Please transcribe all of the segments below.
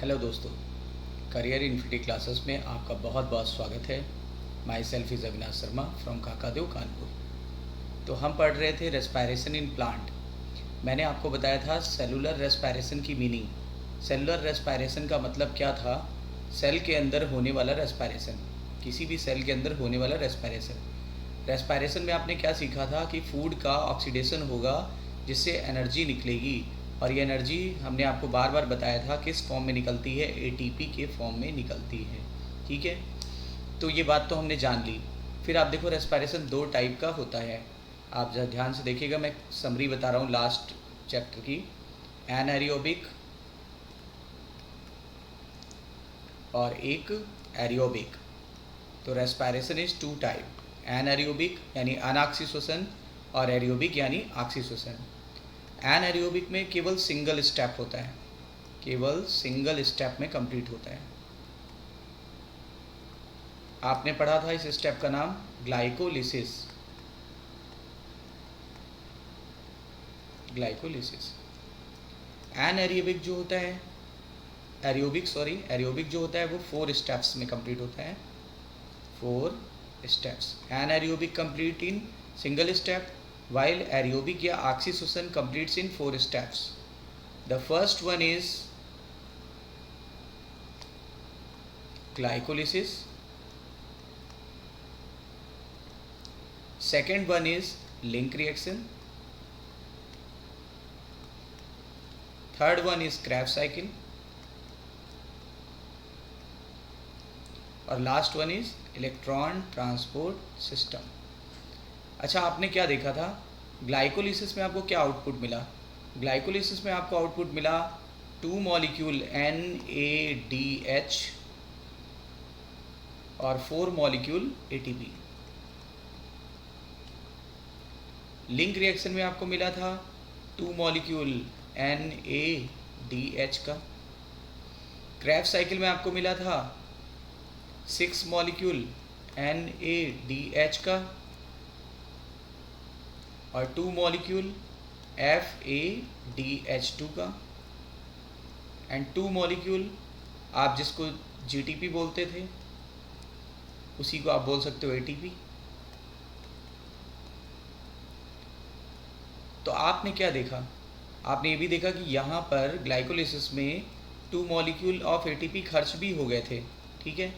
Hello दोस्तों, career infinity classes में आपका बहुत बहुत स्वागत है। Myself is Avinash Sharma from Kakadeo Kanpur. तो हम पढ़ रहे थे रेस्पायरेशन इन प्लांट। मैंने आपको बताया था सेलुलर रेस्पायरेशन की मीनिंग। सेलुलर रेस्पायरेशन का मतलब क्या था? सेल के अंदर होने वाला रेस्पायरेशन, किसी भी सेल के अंदर होने वाला रेस्पायरेशन। रेस्पायरेशन में आपने क्या सीखा था कि फूड का ऑक्सीडेशन होगा जिससे एनर्जी निकलेगी, और ये एनर्जी हमने आपको बार बार बताया था किस फॉर्म में निकलती है, एटीपी के फॉर्म में निकलती है। ठीक है, तो ये बात तो हमने जान ली। फिर आप देखो रेस्पायरेशन दो टाइप का होता है। आप जरा ध्यान से देखिएगा, मैं समरी बता रहा हूँ लास्ट चैप्टर की। एनएरोबिक और एक एरोबिक। तो respiration is two type, anaerobic यानी अनऑक्सीजन और एरोबिक यानी ऑक्सीजन। एनएरोबिक में केवल सिंगल स्टेप होता है, केवल सिंगल स्टेप में कंप्लीट होता है। आपने पढ़ा था इस स्टेप का नाम ग्लाइकोलिसिस। ग्लाइकोलिसिस। एनएरोबिक जो होता है, एरोबिक जो होता है वो 4 स्टेप्स में कंप्लीट होता है। 4 steps. Anaerobic complete in single step, while aerobic या oxytocin completes in 4 steps. The first one is glycolysis, second one is link reaction, third one is Krebs cycle, और last one is electron transport system. अच्छा, आपने क्या देखा था? Glycolysis में आपको क्या आउटपुट मिला? ग्लाइकोलिसिस में आपको आउटपुट मिला 2 मॉलिक्यूल NADH और 4 मॉलिक्यूल ATP। लिंक रिएक्शन में आपको मिला था 2 मॉलिक्यूल NADH का। क्रेब्स साइकिल में आपको मिला था 6 मॉलिक्यूल NADH का और 2 मॉलिक्यूल FADH2 का, एंड 2 मॉलिक्यूल आप जिसको GTP बोलते थे उसी को आप बोल सकते हो ATP। तो आपने क्या देखा? आपने ये भी देखा कि यहाँ पर ग्लाइकोलिसिस में 2 मॉलिक्यूल ऑफ ATP खर्च भी हो गए थे। ठीक है,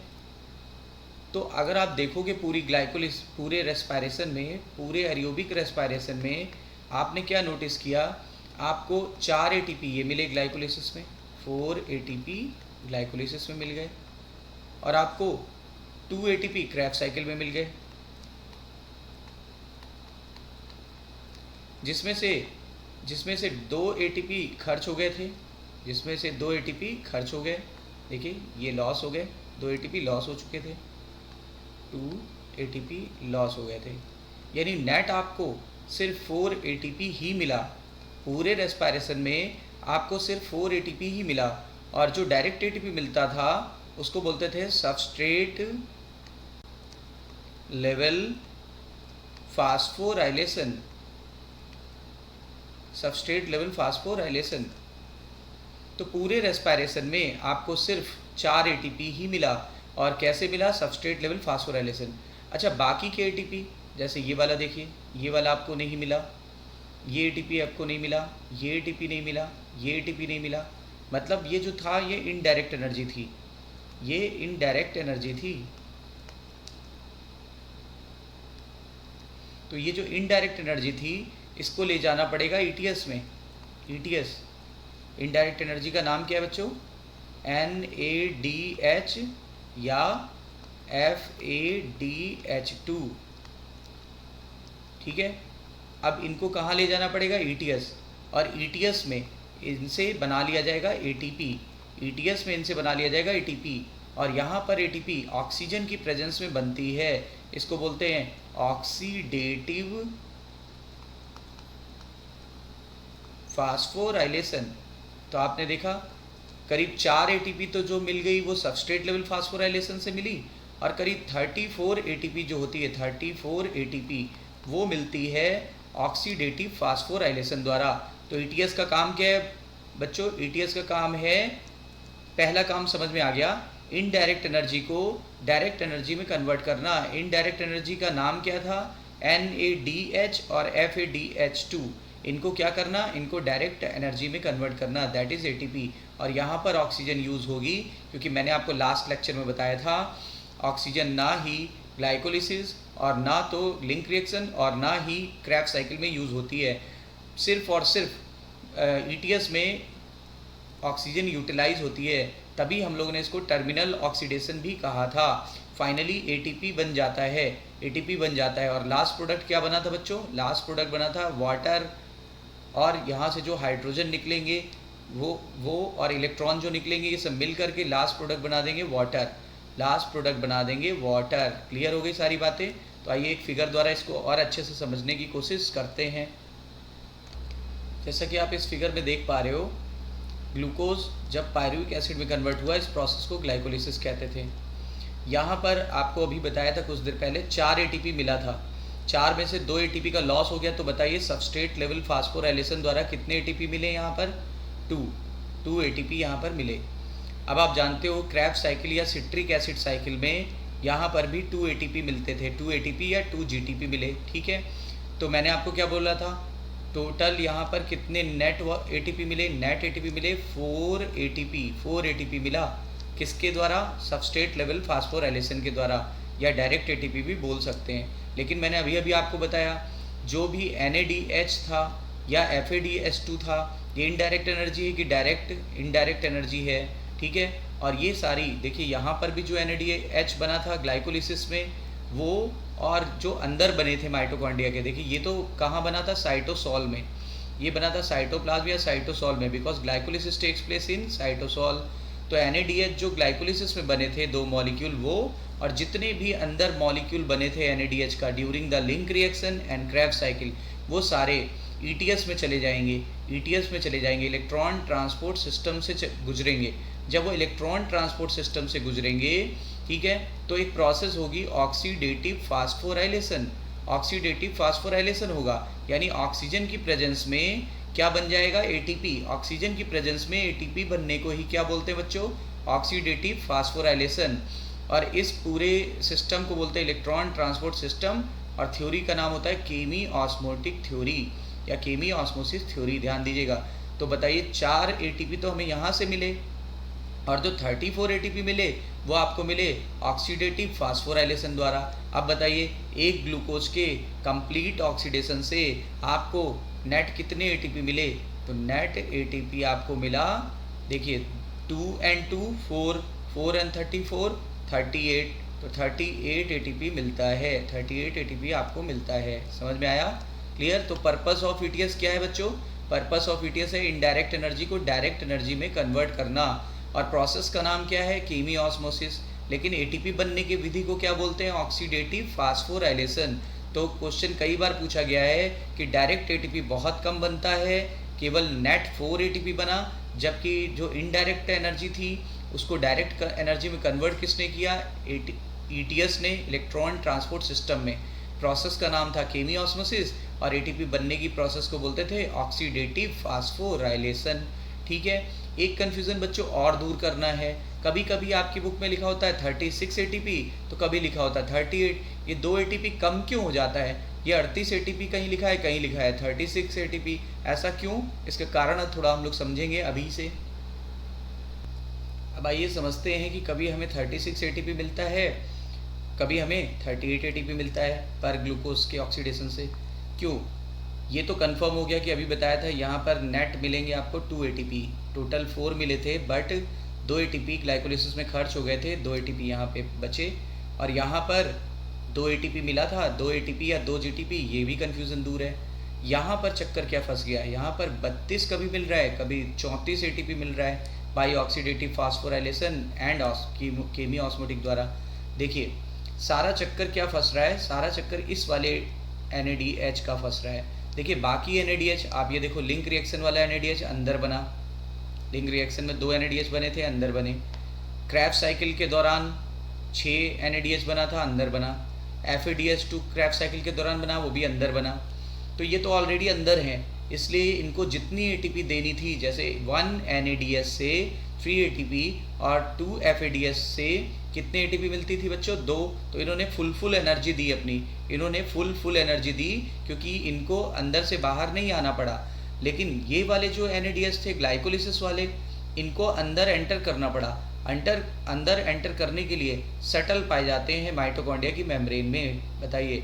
तो अगर आप देखोगे पूरे रेस्पायरेशन में, पूरे एरोबिक रेस्पायरेशन में आपने क्या नोटिस किया? आपको 4 ATP ये मिले ग्लाइकोलिसिस में, 4 ATP ग्लाइकोलिसिस में मिल गए, और आपको 2 ATP क्रेब्स साइकिल में मिल गए, जिसमें से 2 ATP खर्च हो गए थे, जिसमें से 2 ATP खर्च हो गए। देखिए ये लॉस हो गए, 2 ATP लॉस हो चुके थे, 2 ATP लॉस हो गए थे। यानी नेट आपको सिर्फ 4 ATP ही मिला। पूरे रेस्पायरेशन में आपको सिर्फ 4 ATP ही मिला, और जो डायरेक्ट ATP मिलता था उसको बोलते थे substrate level phosphorylation. Substrate level phosphorylation. तो पूरे रेस्पायरेशन में आपको सिर्फ 4 ATP ही मिला, और कैसे मिला? Substrate level phosphorylation. अच्छा, बाकी के ATP जैसे ये वाला देखिए, ये वाला आपको नहीं मिला, ये ATP आपको नहीं मिला, ये ATP नहीं मिला, ये ATP नहीं मिला। मतलब ये जो था ये इनडायरेक्ट एनर्जी थी, ये इनडायरेक्ट एनर्जी थी। तो ये जो इनडायरेक्ट एनर्जी थी इसको ले जाना पड़ेगा ETS में। ETS इनडायरेक्ट एनर्जी का नाम क्या है बच्चों? NADH या FADH2। ठीक है, अब इनको कहाँ ले जाना पड़ेगा? ETS, और ETS में इनसे बना लिया जाएगा ATP। ETS में इनसे बना लिया जाएगा ATP, और यहाँ पर ATP ऑक्सीजन की प्रेजेंस में बनती है। इसको बोलते हैं ऑक्सीडेटिव फास्फोराइलेशन। तो आपने देखा करीब 4 ATP तो जो मिल गई वो सबस्ट्रेट लेवल फास्फोराइलेशन से मिली, और करीब 34 ATP जो होती है, 34 ATP वो मिलती है ऑक्सीडेटिव फास्फोराइलेशन द्वारा। तो ETS का काम क्या है बच्चों? ETS का काम है पहला काम समझ में आ गया। इनडायरेक्ट एनर्जी को डायरेक्ट एनर्जी में कन्वर्ट करना। इनडायरेक्ट एनर्जी का नाम क्या था? NADH और FADH2। इनको क्या करना? इनको डायरेक्ट एनर्जी में कन्वर्ट करना, दैट इज़ ATP। और यहाँ पर ऑक्सीजन यूज़ होगी, क्योंकि मैंने आपको लास्ट लेक्चर में बताया था ऑक्सीजन ना ही ग्लाइकोलिसिस और ना तो लिंक रिएक्शन और ना ही क्रैफ साइकिल में यूज़ होती है। सिर्फ और सिर्फ ETS में ऑक्सीजन यूटिलाइज होती है, तभी हम लोगों ने इसको टर्मिनल ऑक्सीडेशन भी कहा था। फाइनली ATP बन जाता है, ATP बन जाता है। और लास्ट प्रोडक्ट क्या बना था बच्चों? लास्ट प्रोडक्ट बना था वाटर, और यहाँ से जो हाइड्रोजन निकलेंगे वो और इलेक्ट्रॉन जो निकलेंगे, ये सब मिल करके लास्ट प्रोडक्ट बना देंगे वाटर। लास्ट प्रोडक्ट बना देंगे वाटर। क्लियर हो गई सारी बातें? तो आइए एक फिगर द्वारा इसको और अच्छे से समझने की कोशिश करते हैं। जैसा कि आप इस फिगर में देख पा रहे हो, ग्लूकोज जब पायरुविक एसिड में कन्वर्ट हुआ, इस प्रोसेस को ग्लाइकोलिसिस कहते थे। यहाँ पर आपको अभी बताया था कुछ देर पहले 4 ATP मिला था, 4 में से 2 ATP का लॉस हो गया। तो बताइए सबस्ट्रेट लेवल फास्फोराइलेशन द्वारा कितने ATP मिले? यहाँ पर 2 ATP यहाँ पर मिले। अब आप जानते हो क्रैफ साइकिल या सिट्रिक एसिड साइकिल में यहाँ पर भी 2 ATP मिलते थे, 2 ATP या 2 GTP मिले। ठीक है, तो मैंने आपको क्या बोला था? टोटल यहाँ पर कितने नेट ATP मिले? नेट ATP मिले 4 ATP मिला। किसके द्वारा? सबस्ट्रेट लेवल फास्फोराइलेशन के द्वारा, या डायरेक्ट ATP भी बोल सकते हैं। लेकिन मैंने अभी आपको बताया जो भी NADH था या FADH2 था, ये इनडायरेक्ट एनर्जी है कि डायरेक्ट? इनडायरेक्ट एनर्जी है। ठीक है, और ये सारी देखिए यहाँ पर भी जो NADH बना था ग्लाइकोलिसिस में, वो और जो अंदर बने थे माइटोकॉन्ड्रिया के, देखिए ये तो कहाँ बना था? साइटोसॉल में। ये बना था साइटोप्लाज्म या साइटोसॉल में, because glycolysis takes place in cytosol. तो NADH जो ग्लाइकोलिसिस में बने थे 2 मॉलिक्यूल, वो और जितने भी अंदर मॉलिक्यूल बने थे NADH का during the link reaction and Krebs cycle, वो सारे ETS में चले जाएंगे। ETS में चले जाएंगे, इलेक्ट्रॉन ट्रांसपोर्ट सिस्टम से गुजरेंगे। जब वो इलेक्ट्रॉन ट्रांसपोर्ट सिस्टम से गुजरेंगे, ठीक है, तो एक प्रोसेस होगी ऑक्सीडेटिव फास्फोराइलेशन। ऑक्सीडेटिव फास्फोराइलेशन होगा, यानी ऑक्सीजन की प्रेजेंस में क्या बन जाएगा? ATP। ऑक्सीजन की प्रेजेंस में ATP बनने को ही क्या बोलते हैं बच्चों? Oxidative phosphorylation. और इस पूरे सिस्टम को बोलते हैं इलेक्ट्रॉन ट्रांसपोर्ट सिस्टम, और थ्योरी का नाम होता है केमी ऑस्मोटिक थ्योरी या केमी ऑस्मोसिस थ्योरी। ध्यान दीजिएगा। तो बताइए 4 ATP तो हमें यहाँ से मिले, और जो 34 ATP मिले वो आपको मिले ऑक्सीडेटिव फास्फोराइलेशन द्वारा। अब बताइए एक ग्लूकोज के कंप्लीट ऑक्सीडेशन से आपको नेट कितने ATP मिले? तो नेट ATP आपको मिला, देखिए 2 and 2 4, 4 and 34 38, तो 38 ATP मिलता है। 38 ATP आपको मिलता है। समझ में आया? क्लियर? तो पर्पस ऑफ ETS क्या है बच्चों? पर्पस ऑफ ETS है इनडायरेक्ट एनर्जी को डायरेक्ट एनर्जी में कन्वर्ट करना, और प्रोसेस का नाम क्या है? केमी ऑस्मोसिस। लेकिन ATP बनने की विधि को क्या बोलते हैं? Oxidative phosphorylation. तो क्वेश्चन कई बार पूछा गया है कि डायरेक्ट ATP बहुत कम बनता है, केवल नेट 4 ATP बना, जबकि जो इनडायरेक्ट एनर्जी थी उसको डायरेक्ट एनर्जी में कन्वर्ट किसने किया? ETS ने, इलेक्ट्रॉन ट्रांसपोर्ट सिस्टम में। प्रोसेस का नाम था केमी ऑस्मोसिस, और ATP बनने की प्रोसेस को बोलते थे ऑक्सीडेटिव फास्फोराइलेशन। ठीक है, एक कन्फ्यूज़न बच्चों और दूर करना है। कभी कभी आपकी बुक में लिखा होता है 36 ATP, तो कभी लिखा होता है 38। ये 2 ATP कम क्यों हो जाता है? ये 38 ATP कहीं लिखा है, कहीं लिखा है 36 ATP, ऐसा क्यों? इसका कारण थोड़ा हम लोग समझेंगे अभी से। अब आइए समझते हैं कि कभी हमें 36 ATP मिलता है, कभी हमें 38 ATP मिलता है पर ग्लूकोज के ऑक्सीडेशन से। क्यों? ये तो कंफर्म हो गया कि अभी बताया था यहाँ पर नेट मिलेंगे आपको 2 ATP। टोटल 4 मिले थे, बट 2 ATP ग्लाइकोलिसिस में खर्च हो गए थे, 2 ATP यहाँ पे बचे। और यहाँ पर 2 ATP मिला था, 2 ATP या 2 GTP, ये भी कन्फ्यूज़न दूर है। यहाँ पर चक्कर क्या फंस गया? यहाँ पर 32 कभी मिल रहा है, कभी 34 ATP मिल रहा है by oxidative phosphorylation and chemiosmotic द्वारा। देखिए सारा चक्कर क्या फंस रहा है? सारा चक्कर इस वाले NADH का फंस रहा है। देखिए बाकी NADH, आप ये देखो लिंक रिएक्शन वाला NADH अंदर बना, लिंक रिएक्शन में 2 NADH बने थे, अंदर बने। क्रैफ साइकिल के दौरान 6 NADH बना था, अंदर बना। FADH2 क्रैफ साइकिल के दौरान बना, वो भी अंदर बना। तो ये तो ऑलरेडी अंदर हैं, इसलिए इनको जितनी ATP देनी थी, जैसे 1 NADH से फ्री एटीपी और 2 FADS से कितने एटीपी मिलती थी बच्चों? 2। तो इन्होंने फुल एनर्जी दी अपनी, इन्होंने फुल एनर्जी दी क्योंकि इनको अंदर से बाहर नहीं आना पड़ा। लेकिन ये वाले जो NADH थे ग्लाइकोलिसिस वाले, इनको अंदर एंटर करना पड़ा। अंदर एंटर करने के लिए सटल पाए जाते हैं माइटोकॉन्ड्रिया की मेम्ब्रेन में। बताइए,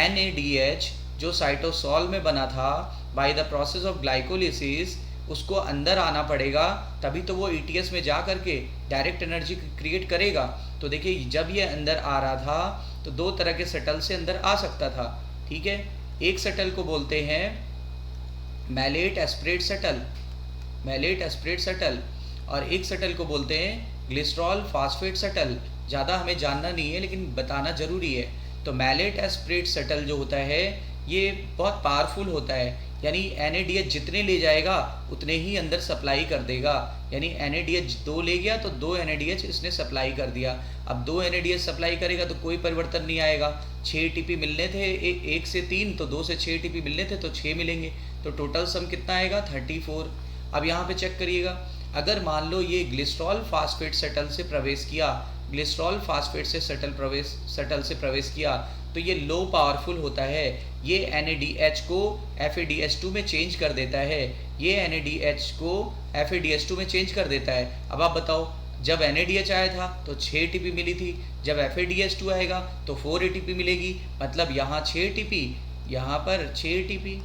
NADH जो साइटोसॉल में बना था by the process of glycolysis, उसको अंदर आना पड़ेगा, तभी तो वो ETS में जा करके डायरेक्ट एनर्जी क्रिएट करेगा। तो देखिए, जब ये अंदर आ रहा था तो दो तरह के सटल से अंदर आ सकता था। ठीक है, एक सटल को बोलते हैं मैलेट एस्पिरेट सटल, और एक सटल को बोलते हैं ग्लिसरॉल फास्फेट सटल। ज़्यादा हमें जानना नहीं है लेकिन बताना ज़रूरी है। तो मैलेट एस्पिरेट सटल जो होता है ये बहुत पावरफुल होता है, यानी NADH जितने ले जाएगा उतने ही अंदर सप्लाई कर देगा। यानी NADH 2 ले गया तो 2 NADH इसने सप्लाई कर दिया। अब 2 NADH सप्लाई करेगा तो कोई परिवर्तन नहीं आएगा। 6 ATP मिलने थे, 1 से 3, तो 2 से 6 ATP मिलने थे तो 6 मिलेंगे, तो टोटल सम कितना आएगा? 34। अब यहाँ पे चेक करिएगा, अगर मान लो ये ग्लिसरॉल फास्फेट सटल से प्रवेश किया, ग्लिसरॉल फास्फेट से सटल से प्रवेश किया, तो ये लो पावरफुल होता है। ये NADH को FADH2 में चेंज कर देता है, ये NADH को FADH2 में चेंज कर देता है। अब आप बताओ, जब NADH आया था तो 6 ATP मिली थी, जब FADH2 आएगा तो 4 ATP मिलेगी। मतलब यहाँ 6 ATP, यहाँ पर 6 ATP,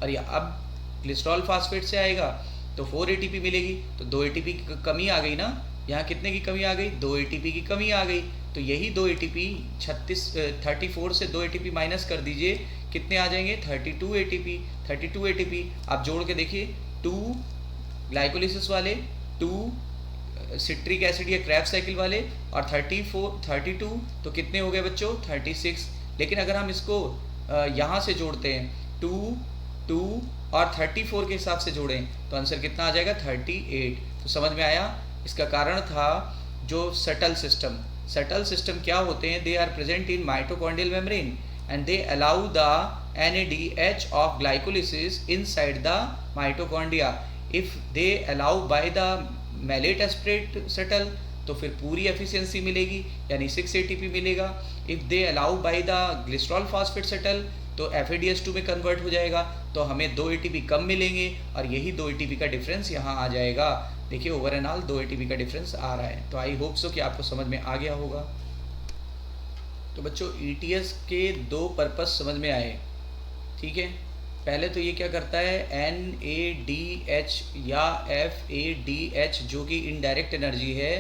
और अब ग्लिसरॉल फास्फेट से आएगा तो 4 ATP मिलेगी, तो 2 ATP की कमी आ गई ना। यहाँ कितने की कमी आ गई? 2 ATP की कमी आ गई। तो यही 2 ATP 34 से 2 ATP माइनस कर दीजिए, कितने आ जाएंगे? 32 ATP। आप जोड़ के देखिए, 2 ग्लाइकोलिसिस वाले, 2 सिट्रिक एसिड या क्रैब साइकिल वाले, और 32, तो कितने हो गए बच्चों? 36। लेकिन अगर हम इसको यहाँ से जोड़ते हैं, 2 और 34 के हिसाब से जोड़ें तो आंसर कितना आ जाएगा? 38। तो समझ में आया? इसका कारण था जो सटल सिस्टम क्या होते हैं? They are present in mitochondrial membrane and they allow the NADH of glycolysis inside the mitochondria. If they allow by the malate aspartate shuttle तो फिर पूरी एफिशिएंसी मिलेगी, यानी 6 ATP मिलेगा। If they allow by the glycerol phosphate shuttle तो FADH2 में convert हो जाएगा, तो हमें 2 ATP कम मिलेंगे, और यही 2 ATP का डिफरेंस यहाँ आ जाएगा। देखिए, ओवर एंड ऑल 2 ATP का डिफरेंस आ रहा है। तो आई होप सो कि आपको समझ में आ गया होगा। तो बच्चों, ETS के 2 पर्पस समझ में आए। ठीक है, पहले तो ये क्या करता है, NADH या FADH जो कि इनडायरेक्ट एनर्जी है,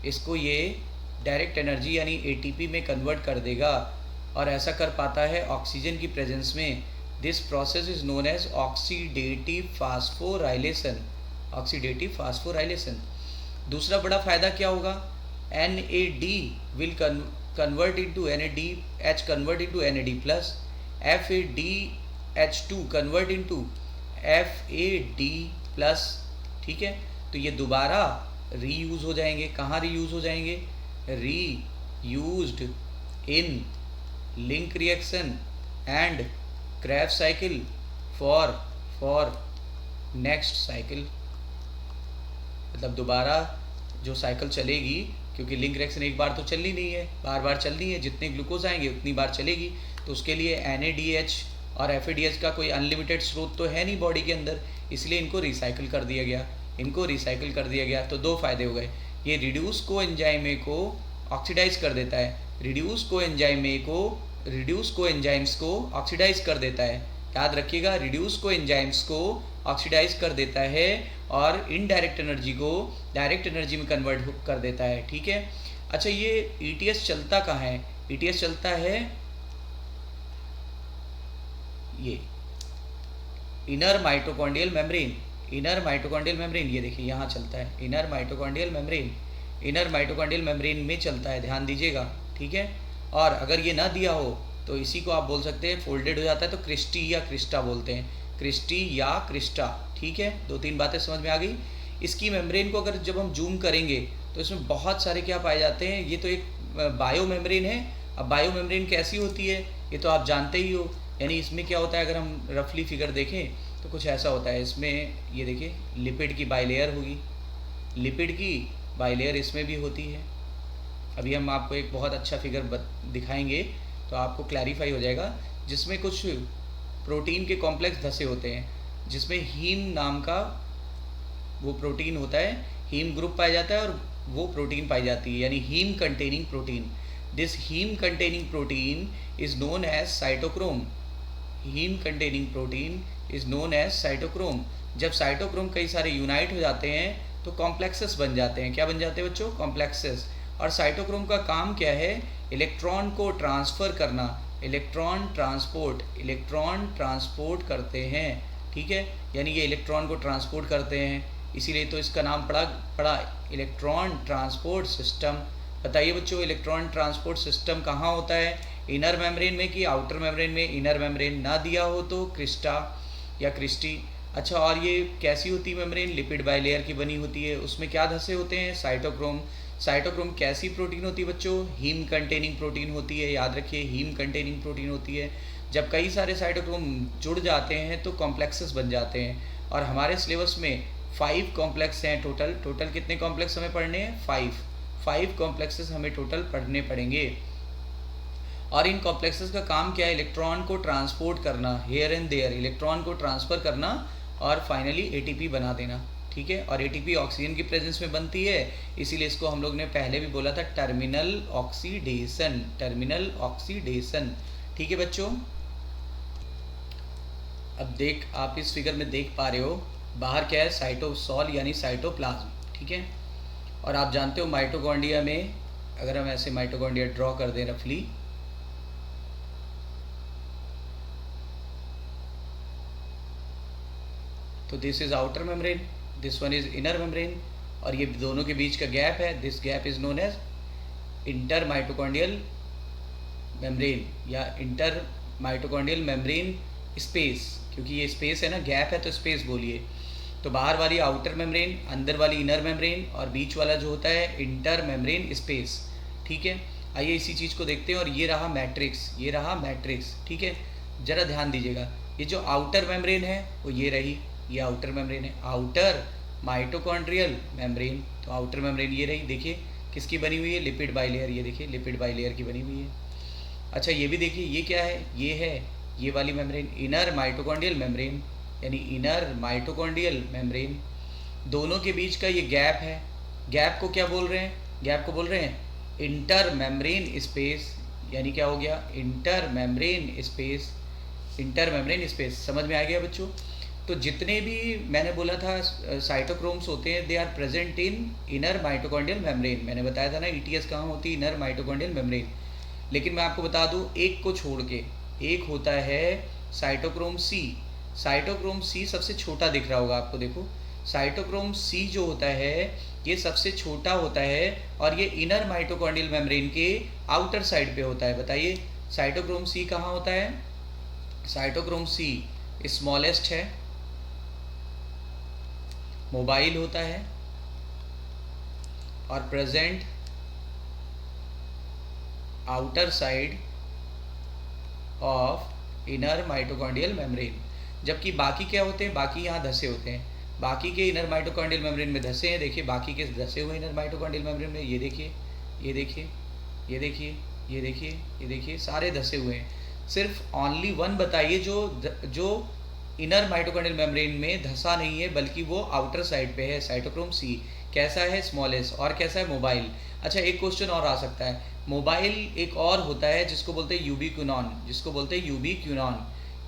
इसको ये डायरेक्ट एनर्जी यानी ATP में कन्वर्ट कर देगा, और ऐसा कर पाता है ऑक्सीजन की प्रेजेंस में। This process is known as oxidative phosphorylation. दूसरा बड़ा फायदा क्या होगा? NAD will convert into NADH convert into NAD plus, FADH2 convert into FAD plus. ठीक है, तो ये दोबारा रीयूज हो जाएंगे। कहाँ रीयूज हो जाएंगे? Reused in link reaction and Krebs cycle for next cycle. मतलब दोबारा जो साइकिल चलेगी, क्योंकि लिंक रिएक्शन एक बार तो चलनी नहीं है, बार बार चलनी है, जितने ग्लूकोज आएंगे उतनी बार चलेगी। तो उसके लिए NADH और FADH का कोई अनलिमिटेड स्रोत तो है नहीं बॉडी के अंदर, इसलिए इनको रिसाइकिल कर दिया गया। तो 2 फायदे हो गए। ये रिड्यूस को एंजाइम को ऑक्सीडाइज कर देता है, रिड्यूस को एंजाइम्स को ऑक्सीडाइज कर देता है। याद रखिएगा, रिड्यूस को एंजाइम्स को ऑक्सीडाइज कर देता है और इनडायरेक्ट एनर्जी को डायरेक्ट एनर्जी में कन्वर्ट कर देता है। ठीक है, अच्छा, ये ETS चलता कहाँ है? ETS चलता है ये इनर माइटोकॉन्ड्रियल मेम्ब्रेन। ये देखिए यहाँ चलता है इनर माइटोकॉन्ड्रियल मेम्ब्रेन में चलता है, ध्यान दीजिएगा। ठीक है, और अगर ये ना दिया हो तो इसी को आप बोल सकते हैं, फोल्डेड हो जाता है तो क्रिस्टी या क्रिस्टा बोलते हैं, क्रिस्टा। ठीक है, 2-3 बातें समझ में आ गई। इसकी मेम्ब्रेन को अगर जब हम जूम करेंगे तो इसमें बहुत सारे क्या पाए जाते हैं। ये तो एक बायो मेम्ब्रेन है। अब बायो मेम्ब्रेन कैसी होती है ये तो आप जानते ही हो, यानी इसमें क्या होता है, अगर हम रफली फिगर देखें तो कुछ ऐसा होता है। इसमें ये देखिए, लिपिड की बाइलेयर होगी, लिपिड की बाइलेयर इसमें भी होती है। अभी हम आपको एक बहुत अच्छा फिगर दिखाएंगे तो आपको क्लैरिफाई हो जाएगा, जिसमें कुछ प्रोटीन के कॉम्प्लेक्स धसे होते हैं, जिसमें हीम नाम का वो प्रोटीन होता है, हीम ग्रुप पाया जाता है और वो प्रोटीन पाई जाती है, यानी heme containing protein. This heme containing protein is known as cytochrome. Heme containing protein is known as cytochrome. जब साइटोक्रोम कई सारे यूनाइट हो जाते हैं तो कॉम्प्लेक्सेस बन जाते हैं। क्या बन जाते हैं बच्चों? कॉम्प्लेक्सेस। और साइटोक्रोम का काम क्या है? इलेक्ट्रॉन को ट्रांसफ़र करना, इलेक्ट्रॉन ट्रांसपोर्ट करते हैं। ठीक है, यानी ये इलेक्ट्रॉन को ट्रांसपोर्ट करते हैं, इसीलिए तो इसका नाम पड़ा इलेक्ट्रॉन ट्रांसपोर्ट सिस्टम। बताइए बच्चों, इलेक्ट्रॉन ट्रांसपोर्ट सिस्टम कहाँ होता है? इनर मेम्ब्रेन में कि आउटर मेम्ब्रेन में? इनर मेम्ब्रेन ना दिया हो तो क्रिस्टा या क्रिस्टी। अच्छा, और ये कैसी होती है मेम्ब्रेन? लिपिड बाइलेयर की बनी होती है। उसमें क्या धसे होते हैं? साइटोक्रोम। साइटोक्रोम कैसी प्रोटीन होती है बच्चों? हीम कंटेनिंग प्रोटीन होती है। याद रखिए, हीम कंटेनिंग प्रोटीन होती है। जब कई सारे साइटोक्रोम जुड़ जाते हैं तो कॉम्प्लेक्सेस बन जाते हैं। और हमारे सिलेबस में 5 कॉम्प्लेक्स हैं टोटल कितने कॉम्प्लेक्स हमें पढ़ने हैं? 5 कॉम्प्लेक्सेस हमें टोटल पढ़ने पड़ेंगे। और इन कॉम्प्लेक्सेस का काम क्या है? इलेक्ट्रॉन को ट्रांसपोर्ट करना, हेयर एंड देयर, इलेक्ट्रॉन को ट्रांसफ़र करना और फाइनली एटीपी बना देना। ठीक है, और एटीपी ऑक्सीजन की प्रेजेंस में बनती है, इसीलिए इसको हम लोग ने पहले भी बोला था टर्मिनल ऑक्सीडेशन। ठीक है बच्चों, अब आप इस फिगर में देख पा रहे हो, बाहर क्या है? साइटोसॉल यानी साइटोप्लाज्म। ठीक है, और आप जानते हो माइटोकॉन्ड्रिया में, अगर हम ऐसे माइटोकॉन्ड्रिया ड्रॉ कर दें रफली, तो this is outer membrane, this one is inner membrane, और ये दोनों के बीच का गैप है, this gap is known as inter mitochondrial membrane या इंटर माइटोकॉन्ड्रियल मेम्ब्रेन स्पेस। क्योंकि ये स्पेस है ना, गैप है तो स्पेस बोलिए। तो बाहर वाली आउटर मेम्ब्रेन, अंदर वाली इनर मेम्ब्रेन, और बीच वाला जो होता है इंटर मेम्ब्रेन स्पेस। ठीक है, आइए इसी चीज़ को देखते हैं। और ये रहा मैट्रिक्स, ठीक है, ज़रा ध्यान दीजिएगा। ये जो आउटर मेम्ब्रेन है वो ये रही, ये आउटर मेम्ब्रेन है, आउटर माइटोकॉन्ड्रियल मेम्ब्रेन। तो आउटर मेम्ब्रेन ये रही, देखिए किसकी बनी हुई है? Lipid bilayer. ये देखिए लिपिड बाइलेयर की बनी हुई है। अच्छा, ये भी देखिए, ये क्या है? ये है ये वाली मेम्ब्रेन, इनर माइटोकॉन्ड्रियल मेम्ब्रेन, यानी इनर माइटोकॉन्ड्रियल मेम्ब्रेन। दोनों के बीच का ये गैप है, गैप को क्या बोल रहे हैं? गैप को बोल रहे हैं इंटर मेम्ब्रेन स्पेस, यानी क्या हो गया? Inter membrane space. समझ में आ गया बच्चों? तो जितने भी मैंने बोला था साइटोक्रोम्स होते हैं, they are present in inner mitochondrial membrane. मैंने बताया था ना ईटीएस कहाँ होती है? Inner mitochondrial membrane. लेकिन मैं आपको बता दूं, एक को छोड़ के, एक होता है साइटोक्रोम सी। साइटोक्रोम सी सबसे छोटा दिख रहा होगा आपको, देखो साइटोक्रोम सी जो होता है ये सबसे छोटा होता है, और ये इनर माइटोकॉन्ड्रियल मेम्ब्रेन के आउटर साइड पे होता है। बताइए साइटोक्रोम सी कहाँ होता है? साइटोक्रोम सी स्मॉलेस्ट है, मोबाइल होता है, और present outer side of inner mitochondrial membrane. जबकि बाकी क्या होते हैं? बाकी यहाँ धसे होते हैं, बाकी के इनर माइटोकॉन्ड्रियल मेम्ब्रेन में धसे हैं। देखिए बाकी के धसे हुए इनर माइटोकॉन्ड्रियल मेम्ब्रेन में, ये देखिए, ये देखिए, ये देखिए, ये देखिए, ये देखिए, सारे धसे हुए हैं। सिर्फ ओनली वन बताइए जो इनर माइटोकॉन्ड्रियल मेम्ब्रेन में धसा नहीं है, बल्कि वो आउटर साइड पे है, साइटोक्रोम सी। कैसा है? स्मॉलेस्ट। और कैसा है? मोबाइल। अच्छा, एक क्वेश्चन और आ सकता है, मोबाइल एक और होता है जिसको बोलते हैं यूबीक्विनॉन।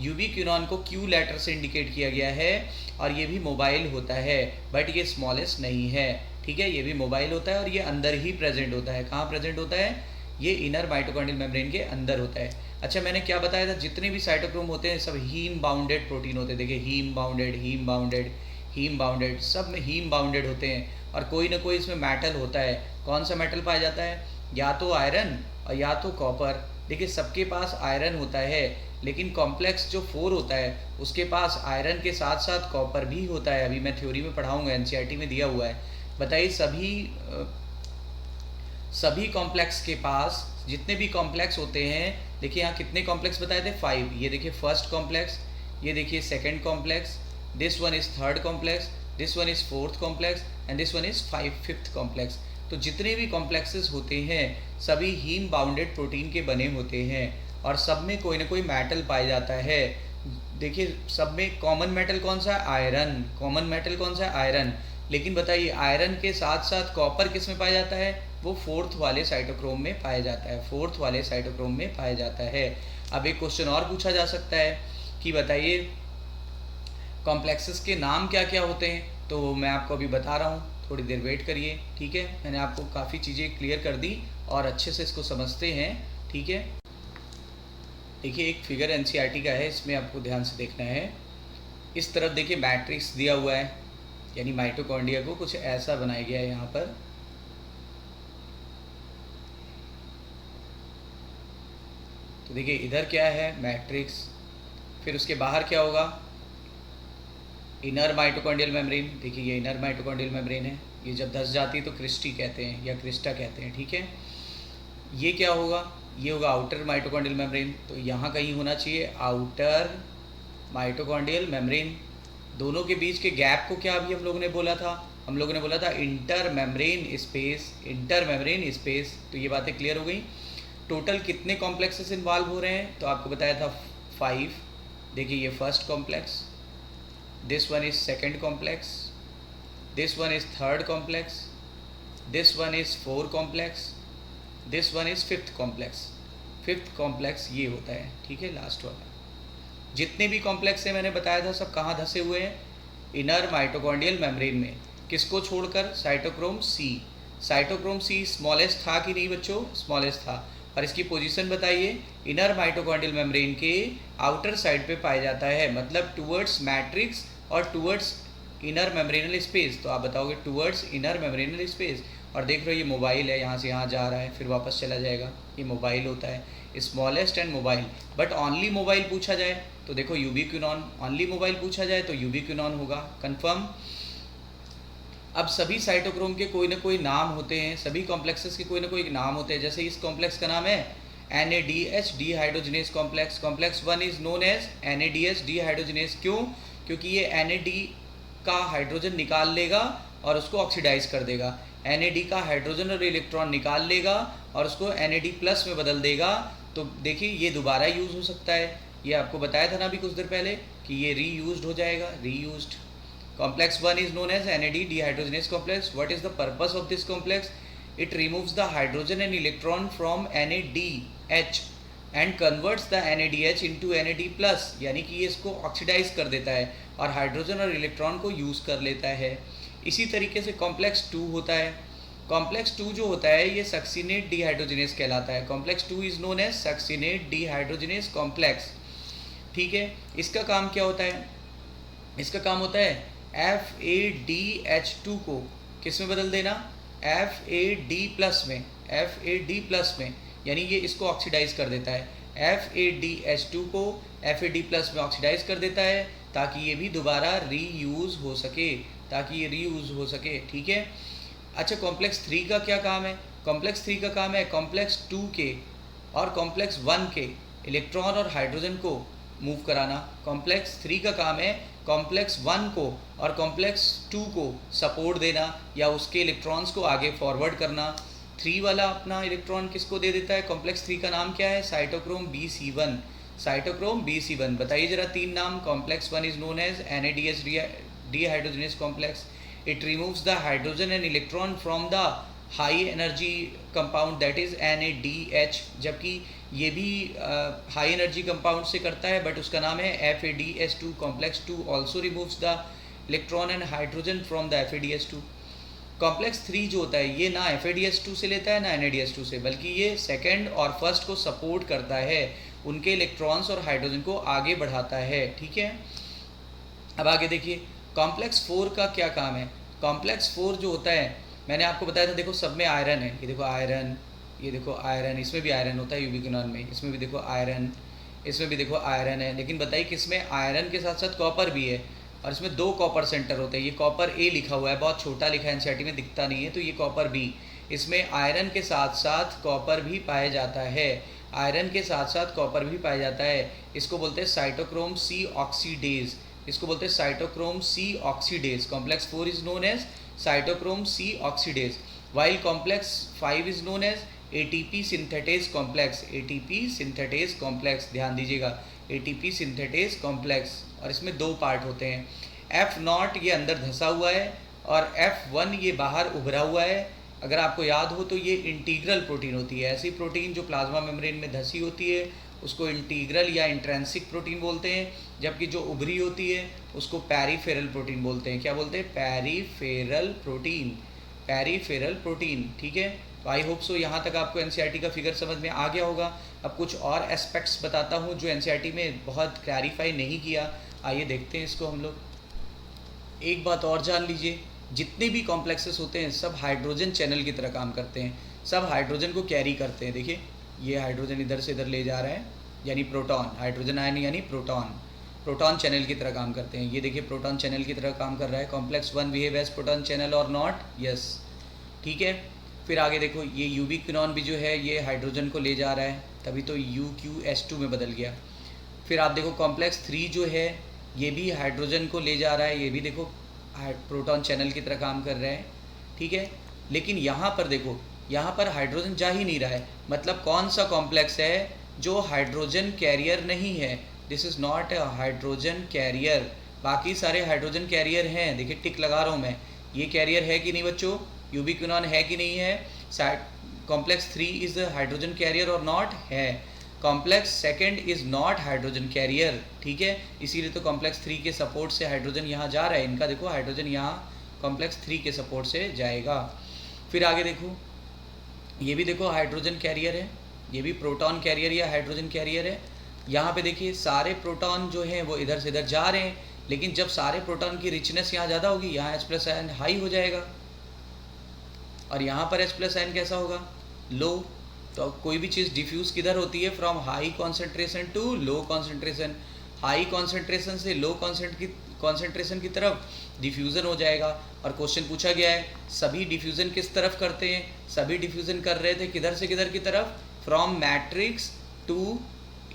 यूबीक्विनॉन को क्यू लेटर से इंडिकेट किया गया है, और ये भी मोबाइल होता है, बट ये स्मॉलेस्ट नहीं है। ठीक है, ये भी मोबाइल होता है और ये अंदर ही प्रेजेंट होता है। कहाँ प्रेजेंट होता है? ये इनर माइटोकॉन्ड्रियल मेम्ब्रेन के अंदर होता है। अच्छा, मैंने क्या बताया था? जितने भी साइटोक्रोम होते हैं सब हीम बाउंडेड प्रोटीन होते हैं। देखिए हीम बाउंडेड, सब में हीम बाउंडेड होते हैं, और कोई ना कोई इसमें मेटल होता है। कौन सा मेटल पाया जाता है? या तो आयरन और या तो कॉपर। देखिए सबके पास आयरन होता है, लेकिन कॉम्प्लेक्स जो 4 होता है उसके पास आयरन के साथ साथ कॉपर भी होता है। अभी मैं थ्योरी में पढ़ाऊँगा, एनसीईआरटी में दिया हुआ है। बताइए सभी कॉम्प्लेक्स के पास जितने भी कॉम्प्लेक्स होते हैं, देखिए यहाँ कितने कॉम्प्लेक्स बताए थे? 5। ये देखिए फर्स्ट कॉम्प्लेक्स, ये देखिए second complex, this one is third complex, this one is fourth complex and this one is fifth complex. तो जितने भी कॉम्प्लेक्सेस होते हैं सभी हीम बाउंडेड प्रोटीन के बने होते हैं और सब में कोई ना कोई मेटल पाया जाता है। देखिए सब में कॉमन मेटल कौन सा है? आयरन। कॉमन मेटल कौन सा है? आयरन। लेकिन बताइए आयरन के साथ साथ कॉपर किस में पाया जाता है? वो फोर्थ वाले साइटोक्रोम में पाया जाता है, फोर्थ वाले साइटोक्रोम में पाया जाता है। अब एक क्वेश्चन और पूछा जा सकता है कि बताइए कॉम्प्लेक्सेस के नाम क्या क्या होते हैं, तो मैं आपको अभी बता रहा हूँ, थोड़ी देर वेट करिए। ठीक है, मैंने आपको काफ़ी चीज़ें क्लियर कर दी और अच्छे से इसको समझते हैं। ठीक है, देखिए एक फिगर एनसीईआरटी का है, इसमें आपको ध्यान से देखना है। इस तरफ देखिए मैट्रिक्स दिया हुआ है, यानी माइटोकॉन्ड्रिया को कुछ ऐसा बनाया गया है यहाँ पर। तो देखिए इधर क्या है? मैट्रिक्स। फिर उसके बाहर क्या होगा? Inner mitochondrial membrane. देखिए ये इनर माइटोकॉन्ड्रियल मेम्ब्रेन है, ये जब धस जाती है तो क्रिस्टी कहते हैं या क्रिस्टा कहते हैं। ठीक है, ये क्या होगा? ये होगा आउटर माइटोकॉन्ड्रियल मेम्ब्रेन। तो यहाँ कहीं होना चाहिए आउटर माइटोकॉन्ड्रियल मेम्ब्रेन। दोनों के बीच के गैप को क्या अभी हम लोगों ने बोला था? हम लोगों ने बोला था inter membrane space, inter membrane space. तो ये बातें क्लियर हो गई। टोटल कितने कॉम्प्लेक्सेस इन्वॉल्व हो रहे हैं? तो आपको बताया था 5। देखिए ये first complex, this one is second complex, this one is third complex, this one is four complex, this one is fifth complex. Fifth complex ये होता है। ठीक है, लास्ट वाला। जितने भी कॉम्प्लेक्स है मैंने बताया था सब कहाँ धसे हुए हैं? इनर माइटोकॉन्ड्रियल मेम्ब्रेन में। किसको छोड़कर? Cytochrome C. Cytochrome C smallest था कि नहीं बच्चों? स्मॉलेस्ट था। और इसकी पोजीशन बताइए। इनर माइटोकॉन्ड्रियल मेम्ब्रेन के आउटर साइड पे पाया जाता है, मतलब टूवर्ड्स मैट्रिक्स और टूवर्ड्स इनर मेम्ब्रेनल स्पेस। तो आप बताओगे टूवर्ड्स इनर मेम्ब्रेनल स्पेस। और देख रहे हो ये मोबाइल है, यहाँ से यहाँ जा रहा है फिर वापस चला जाएगा, ये मोबाइल होता है, smallest and mobile. But only mobile पूछा जाए तो देखो यूबिक्विनॉन। ऑनली मोबाइल पूछा जाए तो यूबिक्विनॉन होगा, कंफर्म। अब सभी साइटोक्रोम के कोई ना कोई नाम होते हैं, सभी कॉम्प्लेक्सेस के कोई ना कोई नाम होते हैं। जैसे इस कॉम्प्लेक्स का नाम है NADH dehydrogenase complex. Complex 1 is known as NADH dehydrogenase. क्यों? क्योंकि ये NAD का हाइड्रोजन निकाल लेगा और उसको ऑक्सीडाइज कर देगा। NAD का हाइड्रोजन और इलेक्ट्रॉन निकाल लेगा और उसको NAD प्लस में बदल देगा। तो देखिए ये दोबारा यूज़ हो सकता है। ये आपको बताया था ना अभी कुछ देर पहले कि ये रीयूज्ड हो जाएगा, reused. Complex 1 is known as NAD dehydrogenase complex. What is the purpose of this complex? It removes the hydrogen and electron from NADH and converts the NADH into NAD plus, यानी कि ये इसको oxidise कर देता है और hydrogen और electron को यूज़ कर लेता है। इसी तरीके से कॉम्प्लेक्स 2 होता है। कॉम्प्लेक्स 2 जो होता है ये सक्सीनेट डीहाइड्रोजिनेस कहलाता है। Complex 2 is known as succinate dehydrogenase complex. ठीक है, इसका काम क्या होता है? इसका काम होता है FADH2 को किस में बदल देना? FAD प्लस में, FAD प्लस में, यानी ये इसको ऑक्सीडाइज कर देता है। FADH2 को FAD प्लस में ऑक्सीडाइज कर देता है ताकि ये भी दोबारा रीयूज़ हो सके, ताकि ये रीयूज़ हो सके। ठीक है, अच्छा कॉम्प्लेक्स 3 का क्या काम है? कॉम्प्लेक्स 3 का काम है कॉम्प्लेक्स 2 के और कॉम्प्लेक्स 1 के इलेक्ट्रॉन और हाइड्रोजन को मूव कराना। कॉम्प्लेक्स 3 का काम है कॉम्प्लेक्स 1 को और कॉम्प्लेक्स 2 को सपोर्ट देना या उसके इलेक्ट्रॉन्स को आगे फॉरवर्ड करना। 3 वाला अपना इलेक्ट्रॉन किसको दे देता है? कॉम्प्लेक्स 3 का नाम क्या है? Cytochrome BC1। Cytochrome BC1। बताइए जरा 3 नाम। Complex 1 is known as NADH dehydrogenase complex. It removes the hydrogen and electron from the high energy compound that is NADH, जबकि ये भी हाई एनर्जी कंपाउंड से करता है बट उसका नाम है FADH2। Complex 2 also removes the electron and hydrogen from the FADH2। Complex 3 जो होता है ये ना FADH2 से लेता है ना NADH2 से, बल्कि ये सेकेंड और फर्स्ट को सपोर्ट करता है, उनके इलेक्ट्रॉन्स और हाइड्रोजन को आगे बढ़ाता है। ठीक है, अब आगे देखिए कॉम्प्लेक्स 4 का क्या काम है? कॉम्प्लेक्स 4 जो होता है मैंने आपको बताया था, देखो सब में आयरन है, ये देखो आयरन, ये देखो आयरन, इसमें भी आयरन होता है यूबिक्विनॉन में, इसमें भी देखो आयरन, इसमें भी देखो आयरन है। लेकिन बताइए किसमें आयरन के साथ साथ कॉपर भी है और इसमें 2 कॉपर सेंटर होते हैं। ये कॉपर A लिखा हुआ है, बहुत छोटा लिखा है, एनसीईआरटी में दिखता नहीं है, तो ये कॉपर B। इसमें आयरन के साथ साथ कॉपर भी पाया जाता है, आयरन के साथ साथ कॉपर भी पाया जाता है। इसको बोलते हैं साइटोक्रोम C ऑक्सीडेज। इसको बोलते हैं cytochrome C oxidase. Complex 4 is known as cytochrome C oxidase, while complex 5 is known as ATP synthetase complex. ATP synthetase complex, ध्यान दीजिएगा, एटीपी सिंथेटेज कॉम्प्लेक्स। और इसमें दो पार्ट होते हैं, F0 ये अंदर धंसा हुआ है और F1 ये बाहर उभरा हुआ है। अगर आपको याद हो तो ये इंटीग्रल प्रोटीन होती है। ऐसी प्रोटीन जो प्लाज्मा मेम्ब्रेन में धंसी होती है उसको इंटीग्रल या इंट्रिंसिक प्रोटीन बोलते हैं, जबकि जो उभरी होती है उसको पेरिफेरल प्रोटीन बोलते हैं। क्या बोलते हैं? Peripheral protein, peripheral protein. ठीक है, तो आई होप सो यहाँ तक आपको एनसीईआरटी का फिगर समझ में आ गया होगा। अब कुछ और एस्पेक्ट्स बताता हूँ जो एनसीईआरटी में बहुत क्लैरिफाई नहीं किया, आइए देखते हैं इसको हम लोग। एक बात और जान लीजिए, जितने भी कॉम्प्लेक्सेस होते हैं सब हाइड्रोजन चैनल की तरह काम करते हैं, सब हाइड्रोजन को कैरी करते हैं। देखिए ये हाइड्रोजन इधर से इधर ले जा रहा है, यानी प्रोटॉन, हाइड्रोजन आयन यानी प्रोटॉन, प्रोटॉन चैनल की तरह काम करते हैं। ये देखिए प्रोटॉन चैनल की तरह काम कर रहा है। Complex 1 behave as proton channel और नॉट? यस। ठीक है, फिर आगे देखो ये यूबिक्विनॉन भी जो है ये हाइड्रोजन को ले जा रहा है, तभी तो UQS2 में बदल गया। फिर आप देखो कॉम्प्लेक्स 3 जो है ये भी हाइड्रोजन को ले जा रहा है, ये भी देखो प्रोटॉन चैनल की तरह काम कर रहे हैं। ठीक है, लेकिन यहाँ पर देखो, यहाँ पर हाइड्रोजन जा ही नहीं रहा है, मतलब कौन सा कॉम्प्लेक्स है जो हाइड्रोजन कैरियर नहीं है? This is not a hydrogen carrier. बाकी सारे हाइड्रोजन कैरियर हैं, देखिए टिक लगा रहा हूँ मैं। ये कैरियर है कि नहीं बच्चों? यूबिक्विनॉन है कि नहीं है? कॉम्प्लेक्स 3 इज हाइड्रोजन कैरियर और नॉट? है। Complex second is not hydrogen carrier. ठीक है, इसीलिए तो कॉम्प्लेक्स 3 के सपोर्ट से हाइड्रोजन यहाँ जा रहा है। इनका देखो हाइड्रोजन यहाँ कॉम्प्लेक्स 3 के सपोर्ट से जाएगा। फिर आगे देखो, ये भी देखो हाइड्रोजन कैरियर है, ये भी प्रोटॉन कैरियर या हाइड्रोजन कैरियर है। यहाँ पे देखिए सारे प्रोटॉन जो हैं वो इधर से इधर जा रहे हैं, लेकिन जब सारे प्रोटॉन की रिचनेस यहाँ ज़्यादा होगी, यहाँ H+ आयन हाई हो जाएगा और यहाँ पर H+ आयन कैसा होगा? लो। तो कोई भी चीज़ डिफ्यूज़ किधर होती है? From high concentration to low concentration. High concentration से लो कॉन्सेंट्रेशन की तरफ डिफ्यूज़न हो जाएगा। और क्वेश्चन पूछा गया है सभी डिफ्यूज़न किस तरफ करते हैं? सभी डिफ्यूज़न कर रहे थे किधर से किधर की तरफ? From matrix to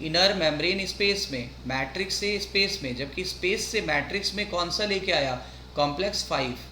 inner membrane space में, मैट्रिक्स से स्पेस में, जबकि स्पेस से मैट्रिक्स में कौन सा लेके आया? कॉम्प्लेक्स 5।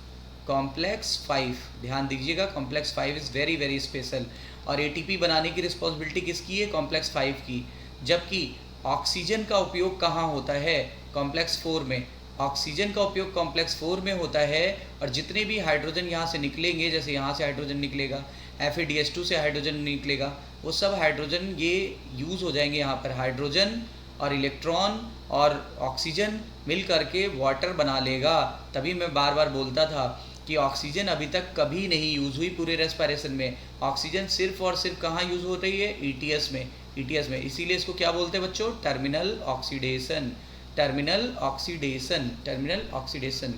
कॉम्प्लेक्स 5, ध्यान दीजिएगा, complex 5 is very very special. और एटीपी बनाने की रिस्पॉन्सिबिलिटी किसकी है? कॉम्प्लेक्स 5 की। जबकि ऑक्सीजन का उपयोग कहाँ होता है? कॉम्प्लेक्स 4 में। ऑक्सीजन का उपयोग कॉम्प्लेक्स 4 में होता है। और जितने भी हाइड्रोजन यहाँ से निकलेंगे, जैसे यहाँ से हाइड्रोजन निकलेगा, FADH2 से हाइड्रोजन निकलेगा, वो सब हाइड्रोजन ये यूज़ हो जाएंगे यहाँ पर। हाइड्रोजन और इलेक्ट्रॉन और ऑक्सीजन मिल करके वाटर बना लेगा। तभी मैं बार बार बोलता था कि ऑक्सीजन अभी तक कभी नहीं यूज़ हुई पूरे रेस्पिरेशन में। ऑक्सीजन सिर्फ और सिर्फ कहाँ यूज़ हो रही है? ETS में, ETS में। इसीलिए इसको क्या बोलते हैं बच्चों? Terminal oxidation, terminal oxidation, terminal oxidation.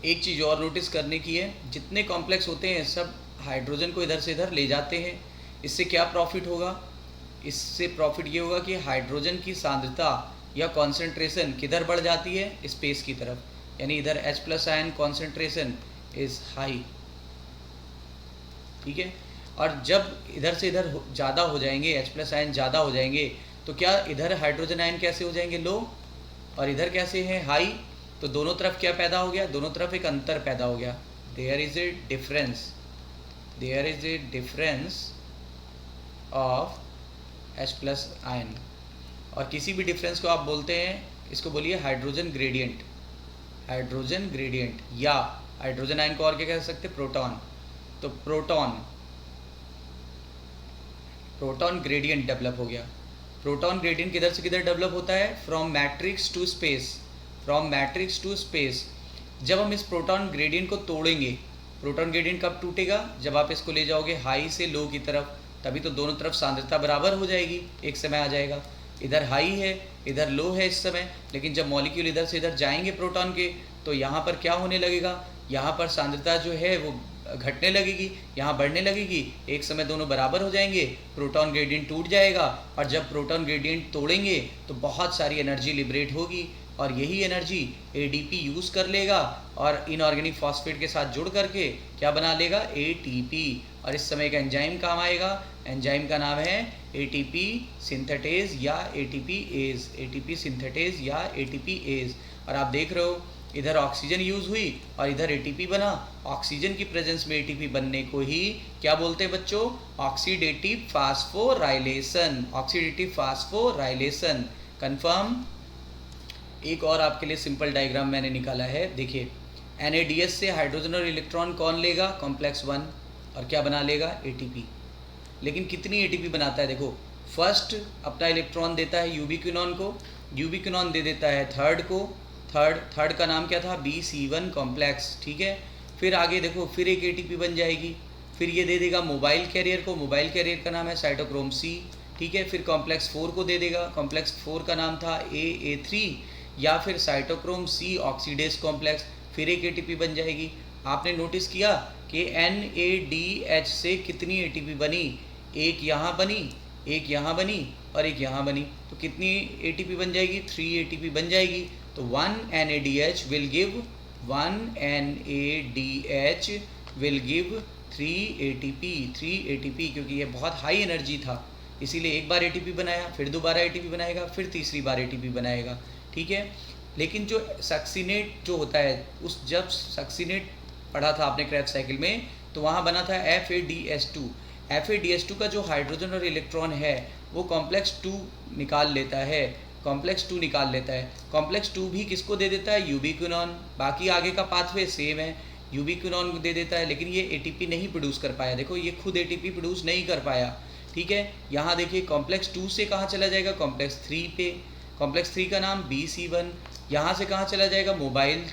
एक चीज़ और नोटिस करने की है, जितने कॉम्प्लेक्स होते हैं सब हाइड्रोजन को इधर से इधर ले जाते हैं। इससे क्या प्रॉफिट होगा? इससे प्रॉफिट ये होगा कि हाइड्रोजन की सांद्रता या कॉन्सेंट्रेशन किधर बढ़ जाती है? स्पेस की तरफ, यानी इधर H+ ion concentration is high. ठीक है, और जब इधर से इधर ज़्यादा हो जाएंगे, H+ आयन ज़्यादा हो जाएंगे, तो क्या इधर हाइड्रोजन आयन कैसे हो जाएंगे? लो। और इधर कैसे हैं? हाई। तो दोनों तरफ क्या पैदा हो गया? दोनों तरफ एक अंतर पैदा हो गया। There is a difference, there is a difference of H+ ion. और किसी भी डिफरेंस को आप बोलते हैं, इसको बोलिए हाइड्रोजन ग्रेडियंट, हाइड्रोजन ग्रेडियंट। या हाइड्रोजन आयन को और क्या कह सकते हैं? प्रोटॉन। तो प्रोटॉन ग्रेडियंट डेवलप हो गया। प्रोटॉन ग्रेडियंट किधर से किधर डेवलप होता है? From matrix to space, from matrix to space. जब हम इस प्रोटॉन ग्रेडियंट को तोड़ेंगे, प्रोटॉन ग्रेडियंट कब टूटेगा? जब आप इसको ले जाओगे हाई से लो की तरफ, तभी तो दोनों तरफ सांद्रता बराबर हो जाएगी, एक समय आ जाएगा। इधर हाई है, इधर लो है इस समय, लेकिन जब मॉलिक्यूल इधर से इधर जाएंगे प्रोटॉन के, तो यहाँ पर क्या होने लगेगा? यहाँ पर सांद्रता जो है वो घटने लगेगी, यहाँ बढ़ने लगेगी, एक समय दोनों बराबर हो जाएंगे, प्रोटॉन ग्रेडियंट टूट जाएगा। और जब प्रोटॉन ग्रेडियंट तोड़ेंगे तो बहुत सारी एनर्जी लिबरेट होगी, और यही एनर्जी ADP यूज़ कर लेगा और इनऑर्गेनिक फॉस्फेट के साथ जुड़ करके क्या बना लेगा, ATP। और इस समय का एंजाइम काम आएगा, एंजाइम का नाम है ATP सिंथेटेज या ATPase, ATP सिंथेटेज या ATPase। और आप देख रहे हो इधर ऑक्सीजन यूज़ हुई और इधर ATP बना। ऑक्सीजन की प्रेजेंस में ATP बनने को ही क्या बोलते हैं बच्चों, oxidative phosphorylation, oxidative phosphorylation. Confirm. एक और आपके लिए सिंपल डायग्राम मैंने निकाला है, देखिए NADH से हाइड्रोजन और इलेक्ट्रॉन कौन लेगा, कॉम्प्लेक्स 1, और क्या बना लेगा, ATP। लेकिन कितनी ATP बनाता है, देखो फर्स्ट अपना इलेक्ट्रॉन देता है यूबिक्विनॉन को, यूबिक्विनॉन दे देता है थर्ड को, थर्ड का नाम क्या था, BC1 कॉम्प्लेक्स, ठीक है। फिर आगे देखो फिर एक ATP बन जाएगी, फिर ये दे देगा मोबाइल कैरियर को, मोबाइल कैरियर का नाम है साइटोक्रोम C, ठीक है। फिर कॉम्प्लेक्स 4 को दे देगा, कॉम्प्लेक्स 4 का नाम था AA3 या फिर साइटोक्रोम C ऑक्सीडेज कॉम्प्लेक्स, फिर एक ATP बन जाएगी। आपने नोटिस किया कि NADH से कितनी ATP बनी, एक यहाँ बनी, एक यहाँ बनी और एक यहाँ बनी, तो कितनी ATP बन जाएगी, 3 ATP बन जाएगी। तो 1 NADH will give 3 ATP, क्योंकि ये बहुत हाई एनर्जी था इसीलिए एक बार ATP बनाया, फिर दोबारा ATP बनाएगा, फिर तीसरी बार ATP बनाएगा, ठीक है। लेकिन जो सक्सीनेट जो होता है, उस जब सक्सीनेट पढ़ा था आपने क्रेब्स साइकिल में, तो वहाँ बना था FADH2। FADH2 का जो हाइड्रोजन और इलेक्ट्रॉन है वो कॉम्प्लेक्स 2 निकाल लेता है, कॉम्प्लेक्स 2 निकाल लेता है। कॉम्प्लेक्स 2 भी किसको दे देता है, यूबिक्विनॉन। बाकी आगे का पाथवे सेम है, यूबिक्विनॉन को दे देता है, लेकिन ये ATP नहीं प्रोड्यूस कर पाया, देखो ये खुद ATP प्रोड्यूस नहीं कर पाया, ठीक है। यहाँ देखिए कॉम्प्लेक्स 2 से कहाँ चला जाएगा, कॉम्प्लेक्स 3 पे, कॉम्प्लेक्स 3 का नाम BC1। यहाँ से कहाँ चला जाएगा, मोबाइल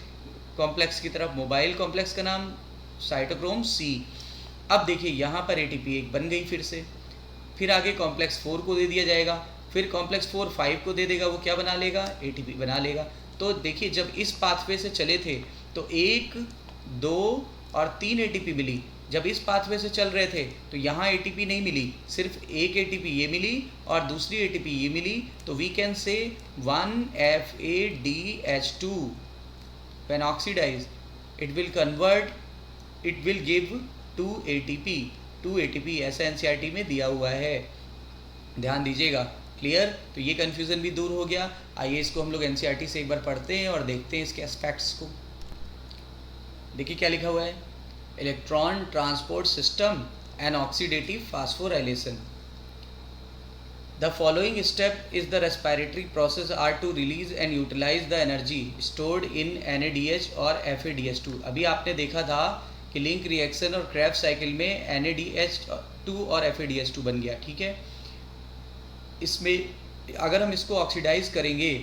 कॉम्प्लेक्स की तरफ, मोबाइल कॉम्प्लेक्स का नाम साइटोक्रोम C। अब देखिए यहाँ पर ATP एक बन गई फिर से, फिर आगे कॉम्प्लेक्स 4 को दे दिया जाएगा, फिर कॉम्प्लेक्स 4 5 को दे देगा, वो क्या बना लेगा, ATP बना लेगा। तो देखिए जब इस पाथवे से चले थे तो 1, 2 और 3 ATP मिली, जब इस पाथवे से चल रहे थे तो यहाँ ATP नहीं मिली, सिर्फ एक ATP ये मिली और दूसरी ATP ये मिली, तो we can say 1 FADH2 when oxidized it will give 2 ATP, ऐसा NCERT में दिया हुआ है, ध्यान दीजिएगा। क्लियर, तो ये कन्फ्यूज़न भी दूर हो गया। आइए इसको हम लोग NCERT से एक बार पढ़ते हैं और देखते हैं इसके एस्पेक्ट्स को। देखिए क्या लिखा हुआ है, electron transport system and oxidative phosphorylation. The following step is the respiratory process are to release and utilize the energy stored in NADH और FADH2। अभी आपने देखा था कि लिंक रिएक्शन और क्रेब्स साइकिल में NADH2 और FADH2 बन गया, ठीक है। इसमें अगर हम इसको ऑक्सीडाइज करेंगे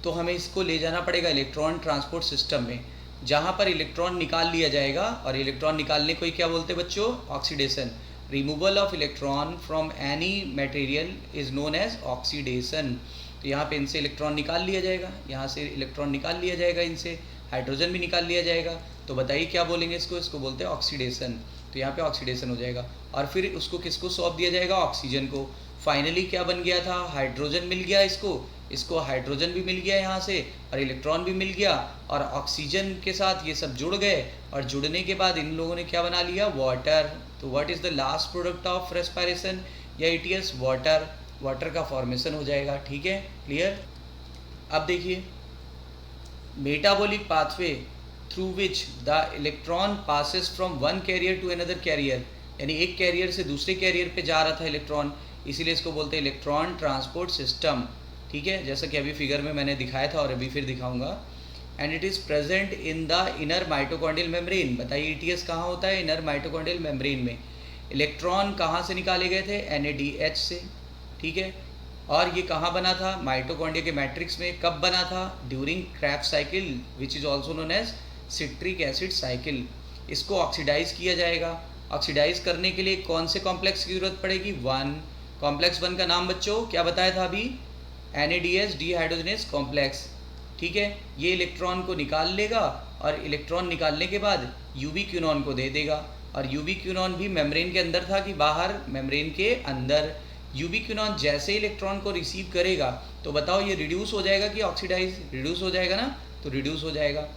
तो हमें इसको ले जाना पड़ेगा इलेक्ट्रॉन ट्रांसपोर्ट सिस्टम में, जहाँ पर इलेक्ट्रॉन निकाल लिया जाएगा, और इलेक्ट्रॉन निकालने को ही क्या बोलते हैं बच्चों, oxidation. Removal of electron from any material is known as oxidation. तो यहाँ पे इनसे इलेक्ट्रॉन निकाल लिया जाएगा, यहाँ से इलेक्ट्रॉन निकाल लिया जाएगा, इनसे हाइड्रोजन भी निकाल लिया जाएगा, तो बताइए क्या बोलेंगे इसको बोलते हैं ऑक्सीडेशन। तो यहाँ पे ऑक्सीडेशन हो जाएगा और फिर उसको किसको सौंप दिया जाएगा, ऑक्सीजन को। फाइनली क्या बन गया था, हाइड्रोजन मिल गया, इसको हाइड्रोजन भी मिल गया यहाँ से और इलेक्ट्रॉन भी मिल गया, और ऑक्सीजन के साथ ये सब जुड़ गए, और जुड़ने के बाद इन लोगों ने क्या बना लिया, वाटर। तो what is the last product of respiration या ETS, वाटर, वाटर का फॉर्मेशन हो जाएगा, ठीक है, क्लियर। अब देखिए metabolic pathway through which the electron passes from one carrier to another carrier, यानी एक कैरियर से दूसरे कैरियर पे जा रहा था इलेक्ट्रॉन, इसीलिए इसको बोलते हैं इलेक्ट्रॉन ट्रांसपोर्ट सिस्टम, ठीक है, जैसा कि अभी फिगर में मैंने दिखाया था और अभी फिर दिखाऊंगा। And it is present in the inner mitochondrial membrane. बताइए ETS कहाँ होता है, इनर माइटोकॉन्ड्रियल मेम्ब्रेन में। इलेक्ट्रॉन कहाँ से निकाले गए थे, NADH से, ठीक है, और ये कहाँ बना था, माइटोकॉन्ड्रिया के मैट्रिक्स में। कब बना था, during Krebs cycle which is also known as citric acid cycle. इसको ऑक्सीडाइज किया जाएगा। ऑक्सीडाइज करने के लिए कौन से कॉम्प्लेक्स की जरूरत पड़ेगी, 1। कॉम्प्लेक्स 1 का नाम बच्चों क्या बताया था अभी, NADH डिहाइड्रोजनेस कॉम्प्लेक्स, ठीक है। ये इलेक्ट्रॉन को निकाल लेगा और इलेक्ट्रॉन निकालने के बाद यूबिक्विनॉन को दे देगा, और यूबिक्विनॉन भी मेम्ब्रेन के अंदर था कि बाहर, मेम्ब्रेन के अंदर, यूबिक्विनॉन जैसे इलेक्ट्रॉन को रिसीव करेगा तो बताओ ये रिड्यूस हो जाएगा कि ऑक्सीडाइज? रिड्यूस हो जाएगा ना, तो रिड्यूस हो जाएगा।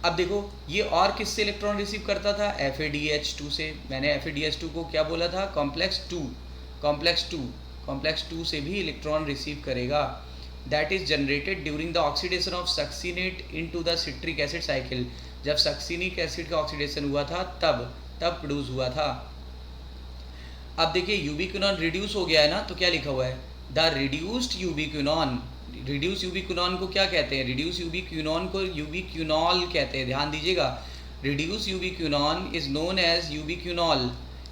अब देखो ये और किससे इलेक्ट्रॉन रिसीव करता था? FADH2 से। मैंने FADH2 को क्या बोला था? कॉम्प्लेक्स 2 से भी इलेक्ट्रॉन रिसीव करेगा। That is generated during the oxidation of succinate into the citric acid cycle. जब सक्सीनिक एसिड का ऑक्सीडेशन हुआ था तब प्रोड्यूस हुआ था। अब देखिए यूबिक्विनॉन रिड्यूस हो गया है ना, तो क्या लिखा हुआ है? The reduced ubiquinone. Reduce ubiquinone को क्या कहते हैं? रिड्यूस यूबिक्विनॉन को यूबिक्विनॉल कहते हैं, ध्यान दीजिएगा। Reduce ubiquinone is known as ubiquinol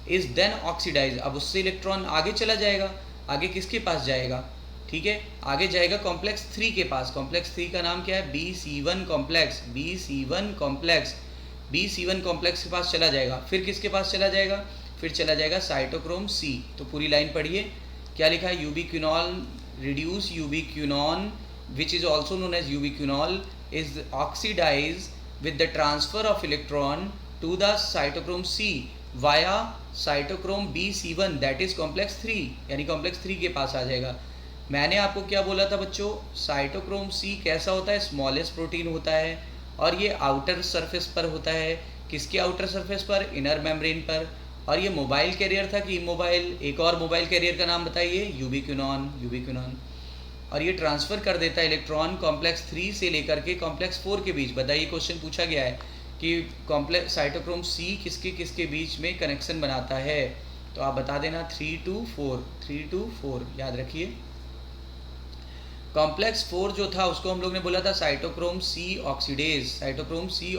is then oxidize. अब उससे इलेक्ट्रॉन आगे चला जाएगा। आगे किसके पास जाएगा? ठीक है, आगे जाएगा कॉम्प्लेक्स 3 के पास। कॉम्प्लेक्स 3 का नाम क्या है? BC1 complex. BC1 कॉम्प्लेक्स के पास चला जाएगा। फिर किसके पास चला जाएगा? फिर चला जाएगा साइटोक्रोम C। तो पूरी लाइन पढ़िए, क्या लिखा है? Ubiquinol, reduce ubiquinone which is also known as ubiquinol is oxidize with the transfer of electron to the cytochrome C via cytochrome BC1 that is complex 3, यानी complex 3 के पास आ जाएगा। मैंने आपको क्या बोला था बच्चों? साइटोक्रोम C कैसा होता है? स्मॉलेस्ट प्रोटीन होता है और ये आउटर सरफेस पर होता है। किसके आउटर सरफेस पर? इनर मेम्ब्रेन पर। और ये मोबाइल कैरियर था कि इमोबाइल? एक और मोबाइल कैरियर का नाम बताइए। यूबिक्विनॉन। और ये ट्रांसफ़र कर देता है इलेक्ट्रॉन कॉम्प्लेक्स 3 से लेकर के कॉम्प्लेक्स 4 के बीच। बताइए, क्वेश्चन पूछा गया है कि कॉम्प्लेक्स साइटोक्रोम C किसके बीच में कनेक्शन बनाता है? तो आप बता देना 3 to 4, याद रखिए। कॉम्प्लेक्स 4 जो था उसको हम लोग ने बोला था साइटोक्रोम C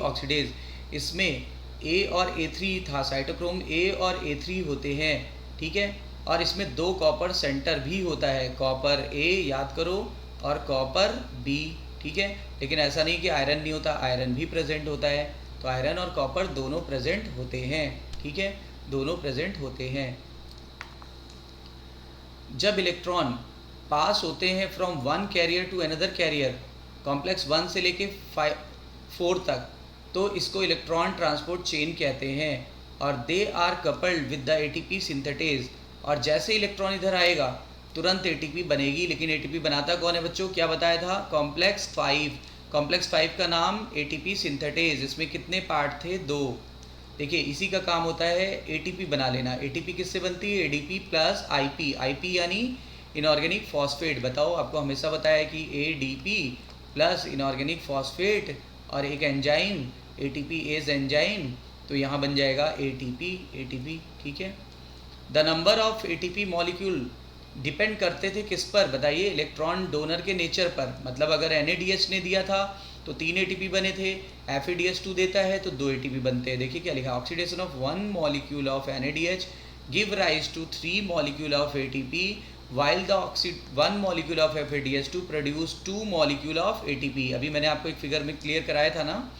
ऑक्सीडेज। इसमें A और A3 था। साइटोक्रोम A और A3 होते हैं, ठीक है। और इसमें 2 कॉपर सेंटर भी होता है, कॉपर A याद करो और कॉपर B, ठीक है। लेकिन ऐसा नहीं कि आयरन नहीं होता, आयरन भी प्रेजेंट होता है। तो आयरन और कॉपर दोनों प्रेजेंट होते हैं, ठीक है, दोनों प्रेजेंट होते हैं। जब इलेक्ट्रॉन पास होते हैं from one carrier to another carrier, complex 1 से लेके 4 तक, तो इसको इलेक्ट्रॉन ट्रांसपोर्ट चेन कहते हैं। और they are coupled with the ATP synthetase. और जैसे इलेक्ट्रॉन इधर आएगा तुरंत ATP बनेगी। लेकिन ATP बनाता कौन है बच्चों? क्या बताया था? कॉम्प्लेक्स 5 का नाम ATP सिंथेटेज। इसमें कितने पार्ट थे? 2। देखिए इसी का काम होता है ATP बना लेना। ATP किससे बनती है? ADP प्लस IP यानी इनऑर्गेनिक फॉस्फेट। बताओ, आपको हमेशा बताया है कि ADP प्लस इनऑर्गेनिक फॉस्फेट और एक एंजाइम ATPase एंजाइम, तो यहाँ बन जाएगा ATP, ठीक है। The number of ATP molecule depend करते थे किस पर? बताइए, इलेक्ट्रॉन डोनर के नेचर पर। मतलब अगर NADH ने दिया था तो 3 ATP बने थे, FADH2 देता है तो 2 ATP बनते हैं। देखिए क्या लिखा, oxidation of 1 molecule of NADH give rise to 3 molecule of ATP while the 1 molecule of FADH2 produce 2 molecule of ATP। अभी मैंने आपको एक फिगर में क्लियर कराया था ना।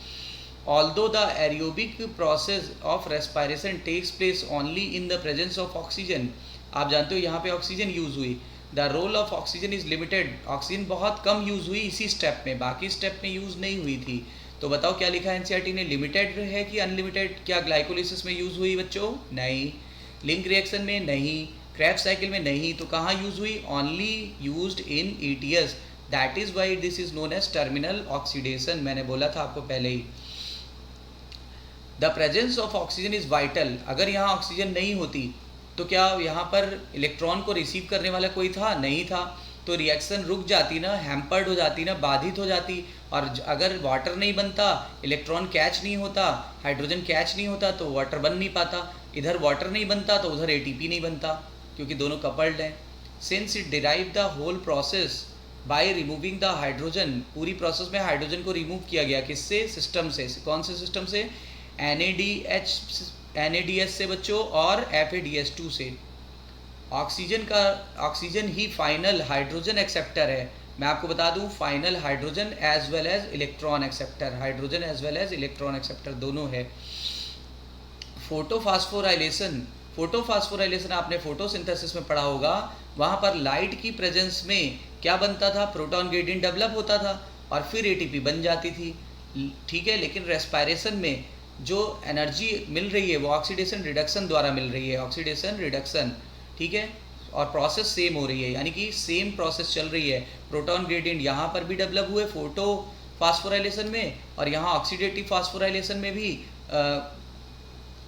Although the aerobic process of respiration takes place only in the presence of oxygen, आप जानते हो यहाँ पे ऑक्सीजन यूज़ हुई। The role of oxygen is limited। Oxygen बहुत कम यूज़ हुई इसी स्टेप में, बाकी स्टेप में यूज़ नहीं हुई थी। तो बताओ क्या लिखा है NCERT ने? लिमिटेड है कि अनलिमिटेड? क्या ग्लाइकोलिसिस में यूज़ हुई बच्चों? नहीं। लिंक रिएक्शन में नहीं। क्रेब्स साइकिल में नहीं। तो कहाँ यूज़ हुई? Only used in ETS। That is why this is known as terminal oxidation. मैंने बोला था आपको पहले ही। The presence of oxygen is vital. अगर यहाँ ऑक्सीजन नहीं होती तो क्या यहाँ पर इलेक्ट्रॉन को रिसीव करने वाला कोई था? नहीं था। तो रिएक्शन रुक जाती ना, हैम्पर्ड हो जाती ना, बाधित हो जाती। और अगर वाटर नहीं बनता, इलेक्ट्रॉन कैच नहीं होता, हाइड्रोजन कैच नहीं होता, तो वाटर बन नहीं पाता। इधर वाटर नहीं बनता तो उधर ATP नहीं बनता, क्योंकि दोनों कपल्ड हैं। Since it derive the whole process by removing the hydrogen. पूरी प्रोसेस में हाइड्रोजन को रिमूव किया गया। किससे? सिस्टम से। कौन से सिस्टम से? NADH से बच्चों और FADH2 से। ऑक्सीजन ही फाइनल हाइड्रोजन एक्सेप्टर है। मैं आपको बता दूं, final hydrogen as well as electron acceptor. Hydrogen as well as electron acceptor दोनों है। फोटोफास्फोराइलेशन आपने फोटोसिंथेसिस में पढ़ा होगा। वहाँ पर लाइट की प्रेजेंस में क्या बनता था? प्रोटॉन ग्रेडियंट डेवलप होता था और फिर ATP बन जाती थी, ठीक है। लेकिन रेस्पायरेशन में जो एनर्जी मिल रही है वो ऑक्सीडेशन रिडक्शन द्वारा मिल रही है। ऑक्सीडेशन रिडक्शन, ठीक है। और प्रोसेस सेम हो रही है, यानी कि सेम प्रोसेस चल रही है। प्रोटॉन ग्रेडियंट यहाँ पर भी डेवलप हुए फोटो फास्फोराइलेशन में, और यहाँ ऑक्सीडेटिव फास्फोराइलेशन में भी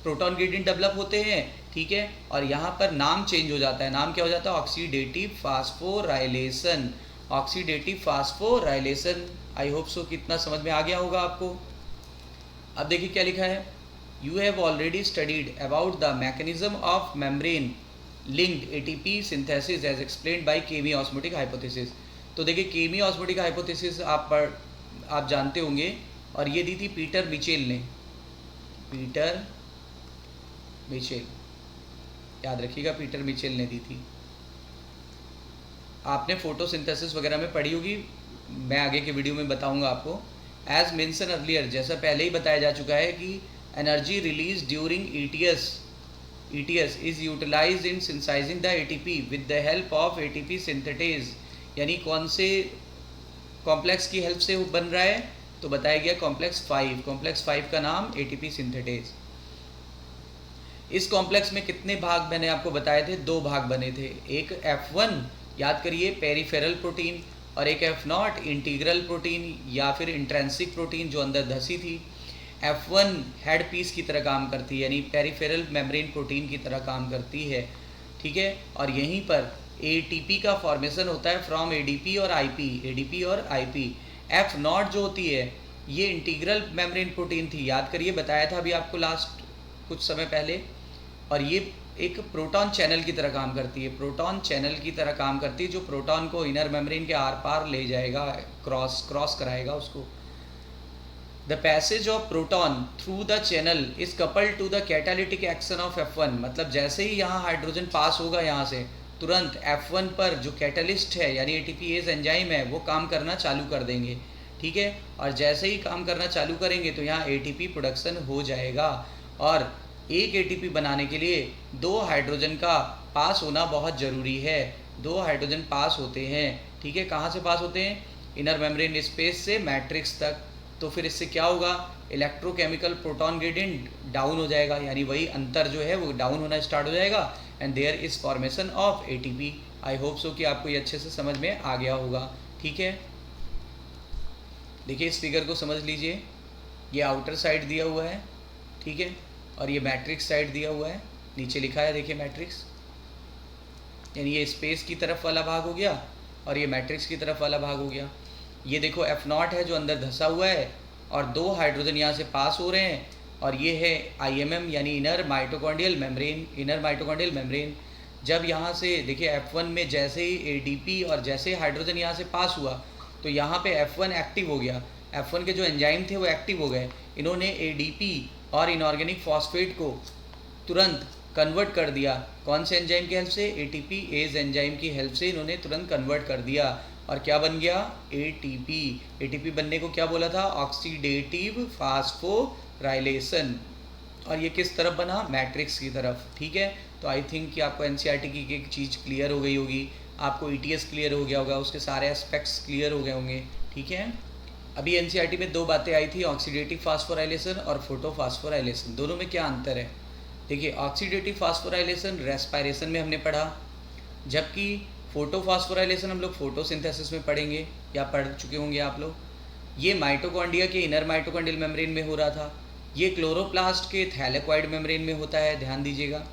प्रोटॉन ग्रेडियंट डेवलप होते हैं, ठीक है। और यहाँ पर नाम चेंज हो जाता है, नाम क्या हो जाता है, ऑक्सीडेटिव फास्फोराइलेशन, ऑक्सीडेटिव फास्फोराइलेशन। आई होप सो कितना समझ में आ गया होगा आपको। अब देखिए क्या लिखा है, you have already studied about the mechanism of membrane linked ATP synthesis as explained by chemiosmotic hypothesis. तो देखिए केमी ऑस्मोटिक हाइपोथेसिस आप जानते होंगे, और ये दी थी पीटर मिचेल ने, पीटर मिचेल, याद रखिएगा पीटर मिचेल ने दी थी। आपने फोटोसिंथेसिस वगैरह में पढ़ी होगी, मैं आगे के वीडियो में बताऊंगा आपको। एज मेंशन अर्लियर, जैसा पहले ही बताया जा चुका है कि energy release during ETS is utilised in synthesising the ATP with the help of ATP synthetase. यानी कौन से कॉम्प्लेक्स की हेल्प से बन रहा है, तो बताया गया कॉम्प्लेक्स 5। कॉम्प्लेक्स 5 का नाम एटीपी सिंथेटेज। इस कॉम्प्लेक्स में कितने भाग मैंने आपको बताए थे, 2 भाग बने थे। एक F1 याद करिए पेरिफेरल प्रोटीन, और एक F0 इंटीग्रल प्रोटीन या फिर इंट्रेंसिक प्रोटीन जो अंदर धसी थी। F1 हेड पीस की तरह काम करती है, यानी पेरिफेरल मेम्ब्रेन प्रोटीन की तरह काम करती है, ठीक है। और यहीं पर ATP का फॉर्मेशन होता है फ्रॉम ADP और IP। F0 जो होती है ये इंटीग्रल मेम्ब्रेन प्रोटीन थी, याद करिए बताया था अभी आपको लास्ट कुछ समय पहले। और ये एक प्रोटॉन चैनल की तरह काम करती है, प्रोटॉन चैनल की तरह काम करती है, जो प्रोटॉन को इनर मेम्ब्रेन के आर पार ले जाएगा, क्रॉस कराएगा उसको। The passage of proton through the channel is coupled to the catalytic action of F1। मतलब जैसे ही यहाँ हाइड्रोजन पास होगा यहाँ से, तुरंत F1 पर जो कैटलिस्ट है यानी ATPase एंजाइम है वो काम करना चालू कर देंगे, ठीक है। और जैसे ही काम करना चालू करेंगे तो यहाँ ATP प्रोडक्शन हो जाएगा। और एक ATP बनाने के लिए 2 हाइड्रोजन का पास होना बहुत ज़रूरी है। 2 हाइड्रोजन पास होते हैं, ठीक है। कहाँ से पास होते हैं, इनर मेम्ब्रेन स्पेस से मैट्रिक्स तक। तो फिर इससे क्या होगा, इलेक्ट्रोकेमिकल प्रोटॉन ग्रेडियंट डाउन हो जाएगा, यानी वही अंतर जो है वो डाउन होना स्टार्ट हो जाएगा, and there is formation of ATP। I hope so कि आपको ये अच्छे से समझ में आ गया होगा, ठीक है। देखिए इस फिगर को समझ लीजिए, ये आउटर साइड दिया हुआ है, ठीक है, और ये मैट्रिक्स साइड दिया हुआ है, नीचे लिखा है देखिए मैट्रिक्स, यानी ये स्पेस की तरफ वाला भाग हो गया और ये मैट्रिक्स की तरफ वाला भाग हो गया। ये देखो F0 है जो अंदर धंसा हुआ है, और 2 हाइड्रोजन यहाँ से पास हो रहे हैं, और ये है IMM यानी इनर माइटोकॉन्ड्रियल मेम्ब्रेन। जब यहाँ से देखिए F1 में जैसे ही ADP और जैसे ही हाइड्रोजन यहाँ से पास हुआ तो यहाँ पे F1 एक्टिव हो गया, F1 के जो एंजाइम थे वो एक्टिव हो गए। इन्होंने ADP और इनऑर्गेनिक फॉस्फेट को तुरंत कन्वर्ट कर दिया, कौन से एंजाइम की हेल्प से, ATPase एंजाइम की हेल्प से इन्होंने तुरंत कन्वर्ट कर दिया, और क्या बन गया, ATP बनने को क्या बोला था, ऑक्सीडेटिव फास्फोराइलेशन। और ये किस तरफ बना, मैट्रिक्स की तरफ, ठीक है। तो आई थिंक कि आपको NCERT की एक चीज़ क्लियर हो गई होगी, आपको ETS क्लियर हो गया होगा, उसके सारे एस्पेक्ट्स क्लियर हो गए होंगे, ठीक है। अभी NCERT में 2 बातें आई थी, ऑक्सीडेटिव फास्फोराइलेशन और फोटोफास्फोराइलेशन। दोनों में क्या अंतर है, देखिए ऑक्सीडेटिव फास्फोराइलेशन रेस्पायरेशन में हमने पढ़ा, जबकि फोटोफास्फोराइलेशन हम लोग फोटोसिंथेसिस में पढ़ेंगे या पढ़ चुके होंगे आप लोग। ये माइटोकॉन्ड्रिया के इनर माइटोकॉन्ड्रियल मेम्ब्रेन में हो रहा था, ये क्लोरोप्लास्ट के थैलेक्वाइड मेम्ब्रेन में होता है, ध्यान दीजिएगा।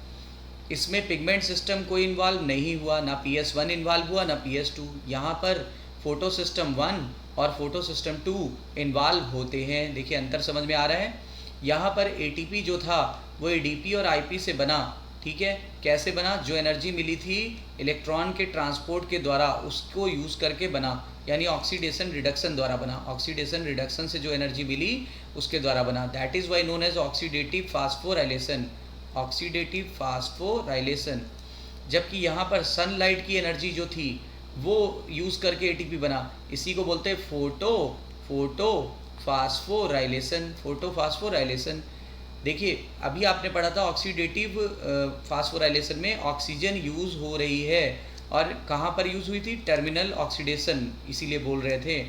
इसमें पिगमेंट सिस्टम कोई इन्वॉल्व नहीं हुआ, ना PS1 इन्वॉल्व हुआ ना PS2। यहाँ पर फोटो सिस्टम 1 और फोटो सिस्टम 2 इन्वॉल्व होते हैं। देखिए अंतर समझ में आ रहा है। यहाँ पर ATP जो था वो ADP और IP से बना, ठीक है। कैसे बना, जो एनर्जी मिली थी इलेक्ट्रॉन के ट्रांसपोर्ट के द्वारा उसको यूज़ करके बना, यानी ऑक्सीडेशन रिडक्शन द्वारा बना। ऑक्सीडेशन रिडक्शन से जो एनर्जी मिली उसके द्वारा बना, that is why known as oxidative phosphorylation, oxidative phosphorylation. जबकि यहाँ पर सनलाइट की एनर्जी जो थी वो यूज़ करके ATP बना, इसी को बोलते हैं फोटोफास्फोराइलेशन। देखिए अभी आपने पढ़ा था ऑक्सीडेटिव फास्फोराइलेशन में ऑक्सीजन यूज़ हो रही है, और कहाँ पर यूज़ हुई थी, टर्मिनल ऑक्सीडेशन, इसीलिए बोल रहे थे।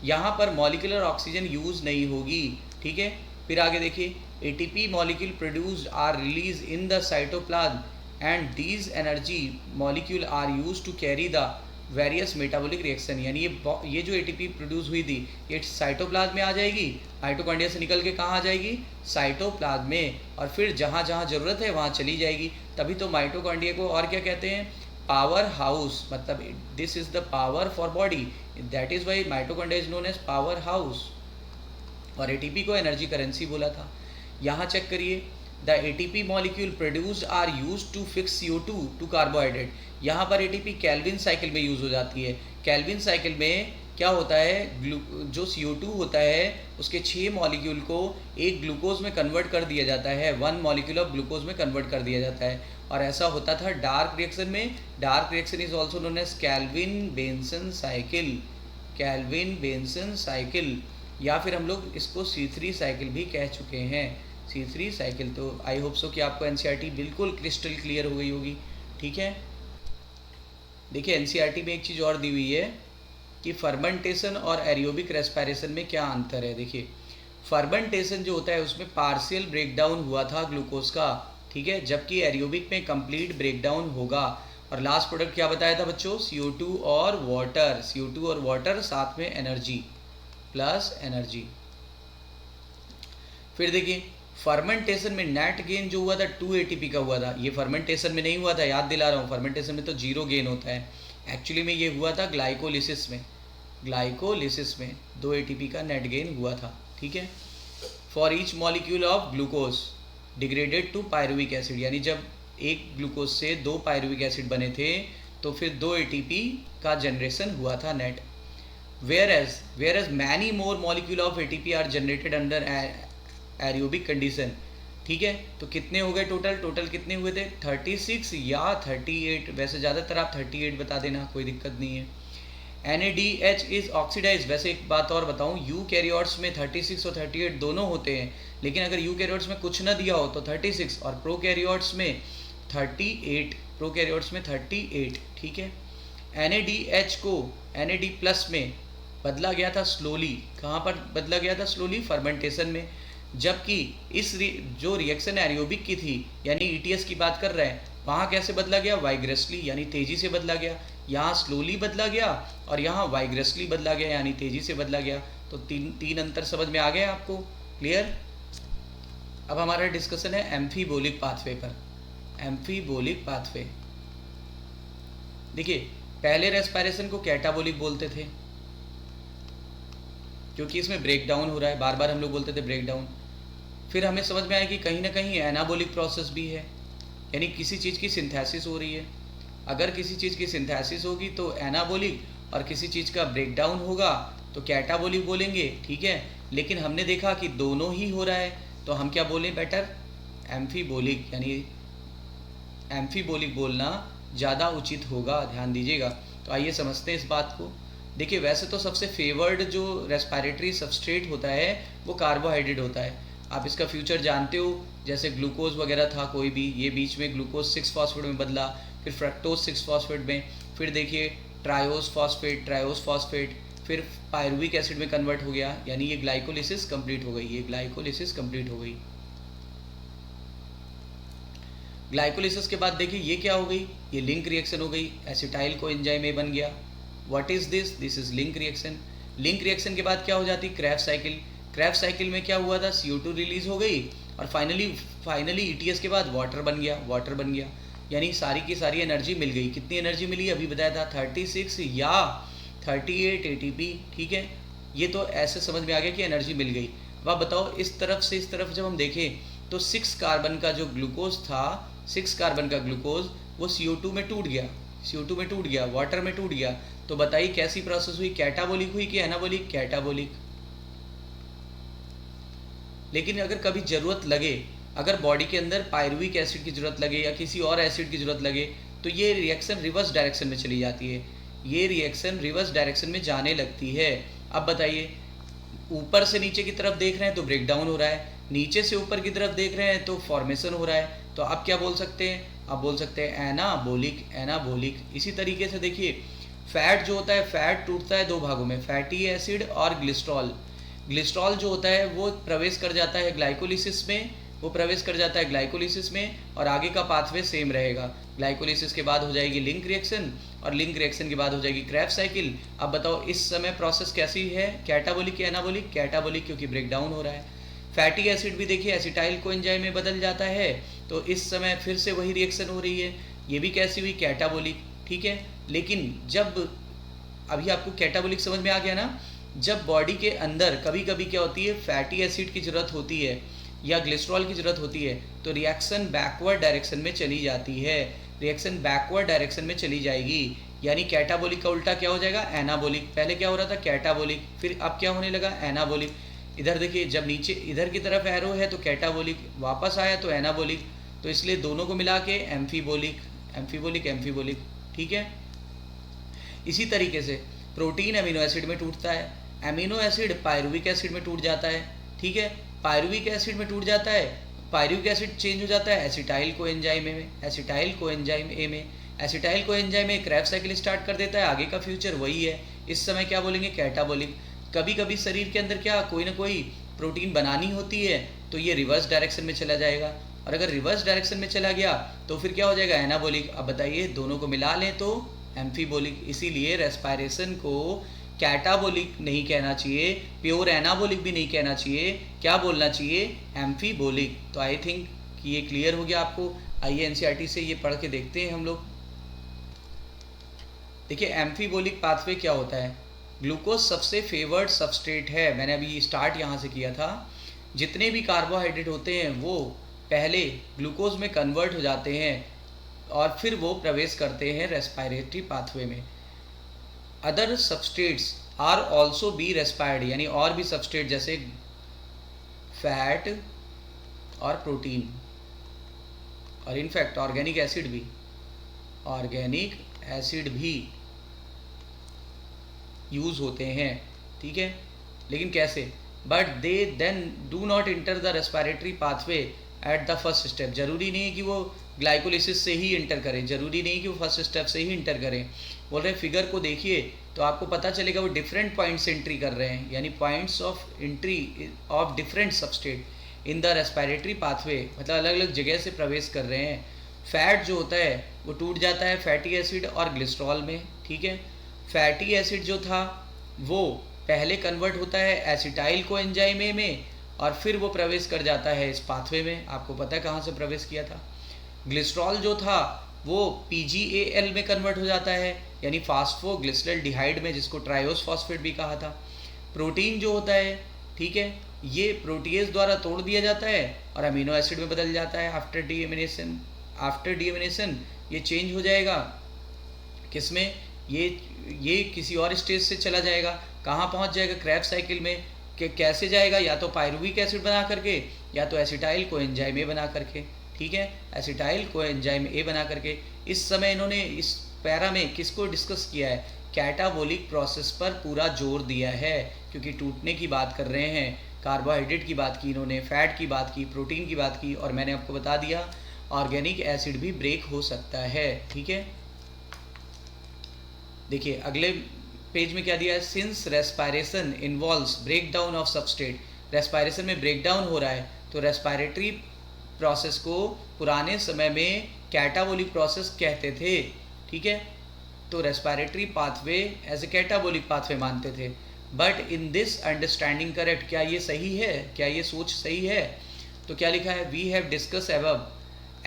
यहाँ पर मॉलिक्यूलर ऑक्सीजन यूज़ नहीं होगी, ठीक है। फिर आगे देखिए, ATP molecule produced are release in the cytoplasm and these energy molecule are use to carry the various metabolic reaction. यानी ये जो एटीपी प्रोड्यूस हुई थी ये साइटोप्लाज्म में आ जाएगी, माइटोकॉन्ड्रिया से निकल के कहाँ आ जाएगी, साइटोप्लाज्म में, और फिर जहाँ जहाँ ज़रूरत है वहाँ चली जाएगी। तभी तो माइटोकॉन्ड्रिया को और क्या कहते हैं, पावर हाउस, मतलब this is the power for body, that is why mitochondria is known as power house. और एटीपी को एनर्जी करेंसी बोला था। यहाँ चेक करिए, the ATP molecule produced are use to fix CO2 to carbohydrate. यहाँ पर ATP Calvin cycle में use हो जाती है। कैल्विन साइकिल में क्या होता है, जो CO2 होता है उसके 6 मॉलिक्यूल को एक ग्लूकोज में कन्वर्ट कर दिया जाता है, 1 मॉलिक्यूल ऑफ ग्लूकोज में कन्वर्ट कर दिया जाता है। और ऐसा होता था डार्क रिएक्शन में। Dark reaction is also known as Calvin Benson cycle, Calvin Benson cycle, या फिर हम लोग इसको C3 साइकिल भी कह चुके हैं, C3 साइकिल। तो आई होप सो कि आपको NCERT बिल्कुल क्रिस्टल क्लियर हो गई होगी। ठीक है, देखिए NCERT में एक चीज़ और दी हुई है कि फर्मेंटेशन और एरियोबिक रेस्पिरेशन में क्या अंतर है। देखिए फर्मेंटेशन जो होता है उसमें पार्शियल ब्रेकडाउन हुआ था ग्लूकोज का, ठीक है, जबकि एरियोबिक में कंप्लीट ब्रेकडाउन होगा। और लास्ट प्रोडक्ट क्या बताया था बच्चों, CO2 और वाटर, CO2 और वाटर साथ में एनर्जी प्लस एनर्जी। फिर देखिए फर्मेंटेशन में नेट गेन जो हुआ था 2 ATP का हुआ था। ये फर्मेंटेशन में नहीं हुआ था, याद दिला रहा हूँ, फर्मेंटेशन में तो 0 गेन होता है। एक्चुअली में ये हुआ था ग्लाइकोलिसिस में, ग्लाइकोलिसिस में 2 ATP का नेट गेन हुआ था। ठीक है, for each molecule of glucose degraded to pyruvic acid, यानी जब एक ग्लूकोज से 2 पायरुविक एसिड बने थे तो फिर 2 ATP का जनरेशन हुआ था net. whereas many more molecule of ATP are generated under aerobic condition। ठीक है, तो कितने हो गए टोटल कितने हुए थे, 36 या 38, वैसे ज़्यादातर आप 38 बता देना, कोई दिक्कत नहीं है। NADH is oxidise. वैसे एक बात और बताऊं, यूकैरियोट्स में 36 और 38 दोनों होते हैं, लेकिन अगर यूकैरियोट्स में कुछ ना दिया हो तो 36 और प्रोकैरियोट्स में 38, प्रोकैरियोट्स में 38। ठीक है, NADH को NAD प्लस में बदला गया था स्लोली। कहाँ पर बदला गया था स्लोली, फर्मेंटेशन में। जबकि जो रिएक्शन एरियोबिक की थी, यानी ETS की बात कर रहे हैं, वहाँ कैसे बदला गया, वाइग्रेसली, यानी तेज़ी से बदला गया। यहाँ स्लोली बदला गया और यहाँ वाइग्रेसली बदला गया, यानी तेज़ी से बदला गया। तो तीन अंतर समझ में आ गए आपको, क्लियर। अब हमारा डिस्कशन है एम्फीबोलिक पाथवे पर। एम्फीबोलिक पाथवे, देखिए पहले रेस्पिरेशन को कैटाबोलिक बोलते थे क्योंकि इसमें ब्रेकडाउन हो रहा है, बार बार हम लोग बोलते थे ब्रेकडाउन। फिर हमें समझ में आया कि कहीं ना कहीं एनाबोलिक प्रोसेस भी है, यानी किसी चीज़ की सिंथेसिस हो रही है। अगर किसी चीज़ की सिंथेसिस होगी तो एनाबोलिक, और किसी चीज़ का ब्रेकडाउन होगा तो कैटाबोलिक बोलेंगे। ठीक है, लेकिन हमने देखा कि दोनों ही हो रहा है, तो हम क्या बोलें बेटर, एम्फीबोलिक, यानी एम्फीबोलिक बोलना ज़्यादा उचित होगा, ध्यान दीजिएगा। तो आइए समझते हैं इस बात को। देखिए वैसे तो सबसे फेवर्ड जो रेस्पिरेटरी सबस्ट्रेट होता है वो कार्बोहाइड्रेट होता है। आप इसका फ्यूचर जानते हो, जैसे ग्लूकोज वगैरह था कोई भी, ये बीच में ग्लूकोज 6 फॉस्फेट में बदला, फिर फ्रक्टोज 6 फॉस्फेट में, फिर देखिए ट्रायोस फॉस्फेट, फिर पायरुविक एसिड में कन्वर्ट हो गया, यानी ये ग्लाइकोलिसिस कंप्लीट हो गई, ये ग्लाइकोलिसिस कंप्लीट हो गई। ग्लाइकोलिसिस के बाद देखिए ये क्या हो गई, ये लिंक रिएक्शन हो गई, एसिटाइल को एंजाइम ए बन गया। What is this, this is link reaction. Link reaction के बाद क्या हो जाती, क्रेब्स साइकिल। क्रेब्स साइकिल में क्या हुआ था, CO2 रिलीज हो गई और फाइनली ETS के बाद वाटर बन गया, यानी सारी की सारी एनर्जी मिल गई। कितनी एनर्जी मिली अभी बताया था, 36 या 38 ATP। ठीक है, ये तो ऐसे समझ में आ गया कि एनर्जी मिल गई। अब आप बताओ इस तरफ से इस तरफ जब हम देखें तो 6 कार्बन का जो ग्लूकोज था, 6 कार्बन का ग्लूकोज वो CO2 में टूट गया, वाटर में टूट गया। तो बताइए कैसी प्रोसेस हुई, कैटाबोलिक हुई कि एनाबोलिक, कैटाबोलिक। लेकिन अगर कभी ज़रूरत लगे, अगर बॉडी के अंदर पायरुविक एसिड की ज़रूरत लगे या किसी और एसिड की ज़रूरत लगे, तो ये रिएक्शन रिवर्स डायरेक्शन में चली जाती है, ये रिएक्शन रिवर्स डायरेक्शन में जाने लगती है। अब बताइए, ऊपर से नीचे की तरफ देख रहे हैं तो ब्रेकडाउन हो रहा है, नीचे से ऊपर की तरफ देख रहे हैं तो फॉर्मेशन हो रहा है। तो आप क्या बोल सकते हैं, आप बोल सकते हैं एनाबोलिक। इसी तरीके से देखिए फैट जो होता है, फैट टूटता है 2 भागों में, फैटी एसिड और ग्लिस्ट्रॉल। ग्लिस्ट्रॉल जो होता है वो प्रवेश कर जाता है ग्लाइकोलिसिस में, वो प्रवेश कर जाता है ग्लाइकोलिसिस में और आगे का पाथवे सेम रहेगा। ग्लाइकोलिसिस के बाद हो जाएगी लिंक रिएक्शन और लिंक रिएक्शन के बाद हो जाएगी क्रेब्स साइकिल। अब बताओ इस समय प्रोसेस कैसी है, कैटाबोलिक या एनाबोलिक? कैटाबोलिक, क्योंकि ब्रेक डाउन हो रहा है। फैटी एसिड भी देखिए एसिटाइल कोएंजाइम में बदल जाता है, तो इस समय फिर से वही रिएक्शन हो रही है, ये भी कैसी हुई, कैटाबोलिक। ठीक है, लेकिन जब अभी आपको कैटाबोलिक समझ में आ गया ना, जब बॉडी के अंदर कभी कभी क्या होती है, फैटी एसिड की ज़रूरत होती है या ग्लिसरॉल की ज़रूरत होती है, तो रिएक्शन बैकवर्ड डायरेक्शन में चली जाती है, रिएक्शन बैकवर्ड डायरेक्शन में चली जाएगी। यानी कैटाबोलिक का उल्टा क्या हो जाएगा, एनाबोलिक। पहले क्या हो रहा था, कैटाबोलिक, फिर अब क्या होने लगा, एनाबोलिक। इधर देखिए, जब नीचे इधर की तरफ एरो है तो कैटाबोलिक, वापस आया तो एनाबोलिक, तो इसलिए दोनों को मिला के एम्फीबोलिक, एम्फीबोलिक, एम्फीबोलिक। ठीक है, इसी तरीके से प्रोटीन अमीनो एसिड में टूटता है, अमीनो एसिड पायरुविक एसिड में टूट जाता है। ठीक है, पायरुविक एसिड में टूट जाता है, पायरुविक एसिड चेंज हो जाता है एसिटाइल कोएंजाइम ए में, एसिटाइल कोएंजाइम ए में, एसिटाइल कोएंजाइम ए क्रेब्स साइकिल स्टार्ट कर देता है, आगे का फ्यूचर वही है। इस समय क्या बोलेंगे, कैटाबोलिक। कभी कभी शरीर के अंदर क्या कोई ना कोई प्रोटीन बनानी होती है तो ये रिवर्स डायरेक्शन में चला जाएगा, और अगर रिवर्स डायरेक्शन में चला गया तो फिर क्या हो जाएगा, एनाबोलिक। अब बताइए, दोनों को मिला लें तो एम्फीबोलिक। इसीलिए रेस्पायरेशन को कैटाबोलिक नहीं कहना चाहिए, प्योर एनाबोलिक भी नहीं कहना चाहिए, क्या बोलना चाहिए, एम्फीबोलिक। तो आई थिंक कि ये क्लियर हो गया आपको। आइए एनसीईआरटी से ये पढ़ के देखते हैं हम लोग। देखिए एम्फीबोलिक पाथवे क्या होता है, ग्लूकोज सबसे फेवर्ड सबस्ट्रेट है, मैंने अभी स्टार्ट यहाँ से किया था। जितने भी कार्बोहाइड्रेट होते हैं वो पहले ग्लूकोज में कन्वर्ट हो जाते हैं और फिर वो प्रवेश करते हैं रेस्पायरेटरी पाथवे में। Other substrates are also be respired, यानी और भी सबस्ट्रेट जैसे फैट और प्रोटीन और इनफैक्ट ऑर्गेनिक एसिड भी, ऑर्गेनिक एसिड भी यूज़ होते हैं। ठीक है, लेकिन कैसे, but they then do not enter the respiratory pathway at the first step. जरूरी नहीं है कि वो ग्लाइकोलिसिस से ही इंटर करें, जरूरी नहीं कि वो फर्स्ट स्टेप से ही इंटर करें। बोल रहे फिगर को देखिए तो आपको पता चलेगा वो डिफरेंट पॉइंट्स एंट्री कर रहे हैं, यानी points of entry of different substrate in the respiratory pathway, मतलब अलग अलग जगह से प्रवेश कर रहे हैं। फैट जो होता है वो टूट जाता है फैटी एसिड और ग्लिसरॉल में। ठीक है, फैटी एसिड जो था वो पहले कन्वर्ट होता है एसिटाइल कोएंजाइम ए में और फिर वो प्रवेश कर जाता है इस पाथवे में। आपको पता है कहाँ से प्रवेश किया था। ग्लिसरॉल जो था वो PGAL में कन्वर्ट हो जाता है, यानी फास्फोग्लिसरल्डिहाइड में, जिसको ट्रायोस फॉस्फेट भी कहा था। प्रोटीन जो होता है, ठीक है, ये प्रोटीएज द्वारा तोड़ दिया जाता है और अमीनो एसिड में बदल जाता है आफ्टर डीएमिनेशन। आफ्टर डीएमिनेशन ये चेंज हो जाएगा किसमें, ये किसी और स्टेज से चला जाएगा, कहाँ पहुँच जाएगा, क्रेब्स साइकिल में। कि कैसे जाएगा, या तो पायरुविक एसिड बना करके या तो एसिटाइल कोएंजाइम ए बना करके। ठीक है, एसिटाइल कोएंजाइम ए बना करके। इस समय इन्होंने इस पैरा में किसको डिस्कस किया है, कैटाबोलिक प्रोसेस पर पूरा जोर दिया है, क्योंकि टूटने की बात कर रहे हैं। कार्बोहाइड्रेट की बात की इन्होंने, फैट की बात की, प्रोटीन की बात की, और मैंने आपको बता दिया ऑर्गेनिक एसिड भी ब्रेक हो सकता है। ठीक है, देखिए अगले पेज में क्या दिया है, since respiration involves break down of substrate. Respiration में ब्रेक डाउन हो रहा है तो रेस्पायरेटरी प्रोसेस को पुराने समय में कैटाबोलिक प्रोसेस कहते थे। ठीक है, तो respiratory pathway as a catabolic pathway मानते थे। But in this understanding correct, क्या ये सही है, क्या ये सोच सही है? तो क्या लिखा है, we have discuss above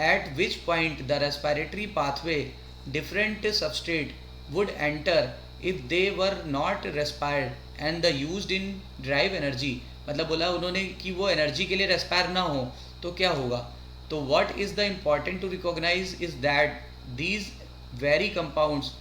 at which point the respiratory pathway different substrate would enter if they were not respired and the used in drive energy. मतलब बोला उन्होंने कि वो एनर्जी के लिए रेस्पायर ना हो तो क्या होगा। तो what is the important to recognise is that these very compounds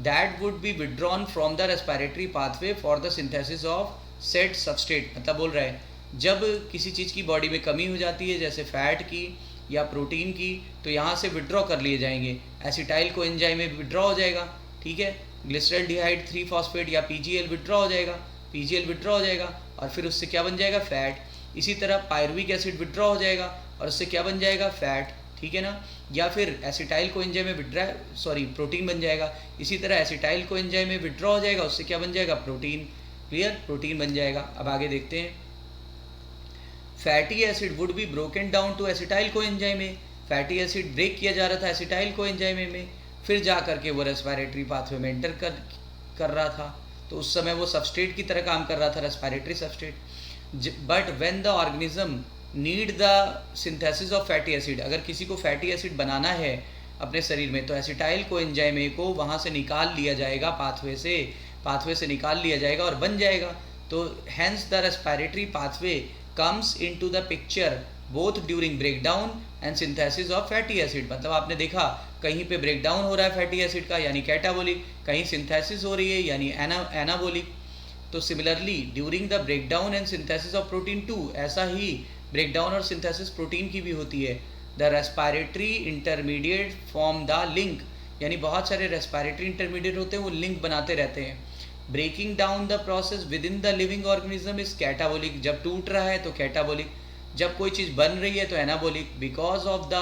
that would be withdrawn from the respiratory pathway for the synthesis of set substrate. मतलब बोल रहा है जब किसी चीज़ की बॉडी में कमी हो जाती है, जैसे फैट की या प्रोटीन की, तो यहाँ से विड्रॉ कर लिए जाएंगे। एसिटाइल कोएंजाइम में विड्रॉ हो जाएगा, ठीक है, ग्लिसरल्डिहाइड 3 फॉस्फेट या PGL विड्रॉ हो जाएगा, PGL विड्रॉ हो जाएगा और फिर उससे क्या बन जाएगा, फैट। इसी तरह पायरुविक एसिड विड्रॉ हो जाएगा और उससे क्या बन जाएगा, फैट। ठीक है ना, या फिर एसिटाइल कोएंजाइम में प्रोटीन बन जाएगा। इसी तरह एसिटाइल कोएंजाइम में विड्रॉ हो जाएगा, उससे क्या बन जाएगा, प्रोटीन। क्लियर, प्रोटीन बन जाएगा। अब आगे देखते हैं, fatty acid would be broken down to acetyl coenzyme A, fatty acid break किया जा रहा था एसिटाइल कोएंजाइम ए में, फिर जा करके वो रेस्पिरेटरी पाथवे में एंटर कर रहा था, तो उस समय वो सबस्ट्रेट की तरह काम कर रहा था, respiratory substrate. But when the organism need the synthesis of fatty acid, अगर किसी को फैटी एसिड बनाना है अपने शरीर में तो एसिटाइल कोएंजाइम ए को वहाँ से निकाल लिया जाएगा, पाथवे से निकाल लिया जाएगा और बन जाएगा। तो hence the respiratory pathway comes into the picture both during breakdown and synthesis of fatty acid. मतलब आपने देखा कहीं पे ब्रेकडाउन हो रहा है फैटी एसिड का यानी कैटाबोलिक, कहीं सिंथेसिस हो रही है यानी एनाबोलिक। तो similarly during the breakdown and synthesis of protein 2, ऐसा ही ब्रेकडाउन और सिंथेसिस प्रोटीन की भी होती है। The respiratory intermediate form the link, यानी बहुत सारे रेस्पिरेटरी इंटरमीडिएट होते हैं, वो लिंक बनाते रहते हैं। Breaking down the process within the living organism is catabolic, जब टूट रहा है तो कैटाबोलिक, जब कोई चीज़ बन रही है तो anabolic. Because of the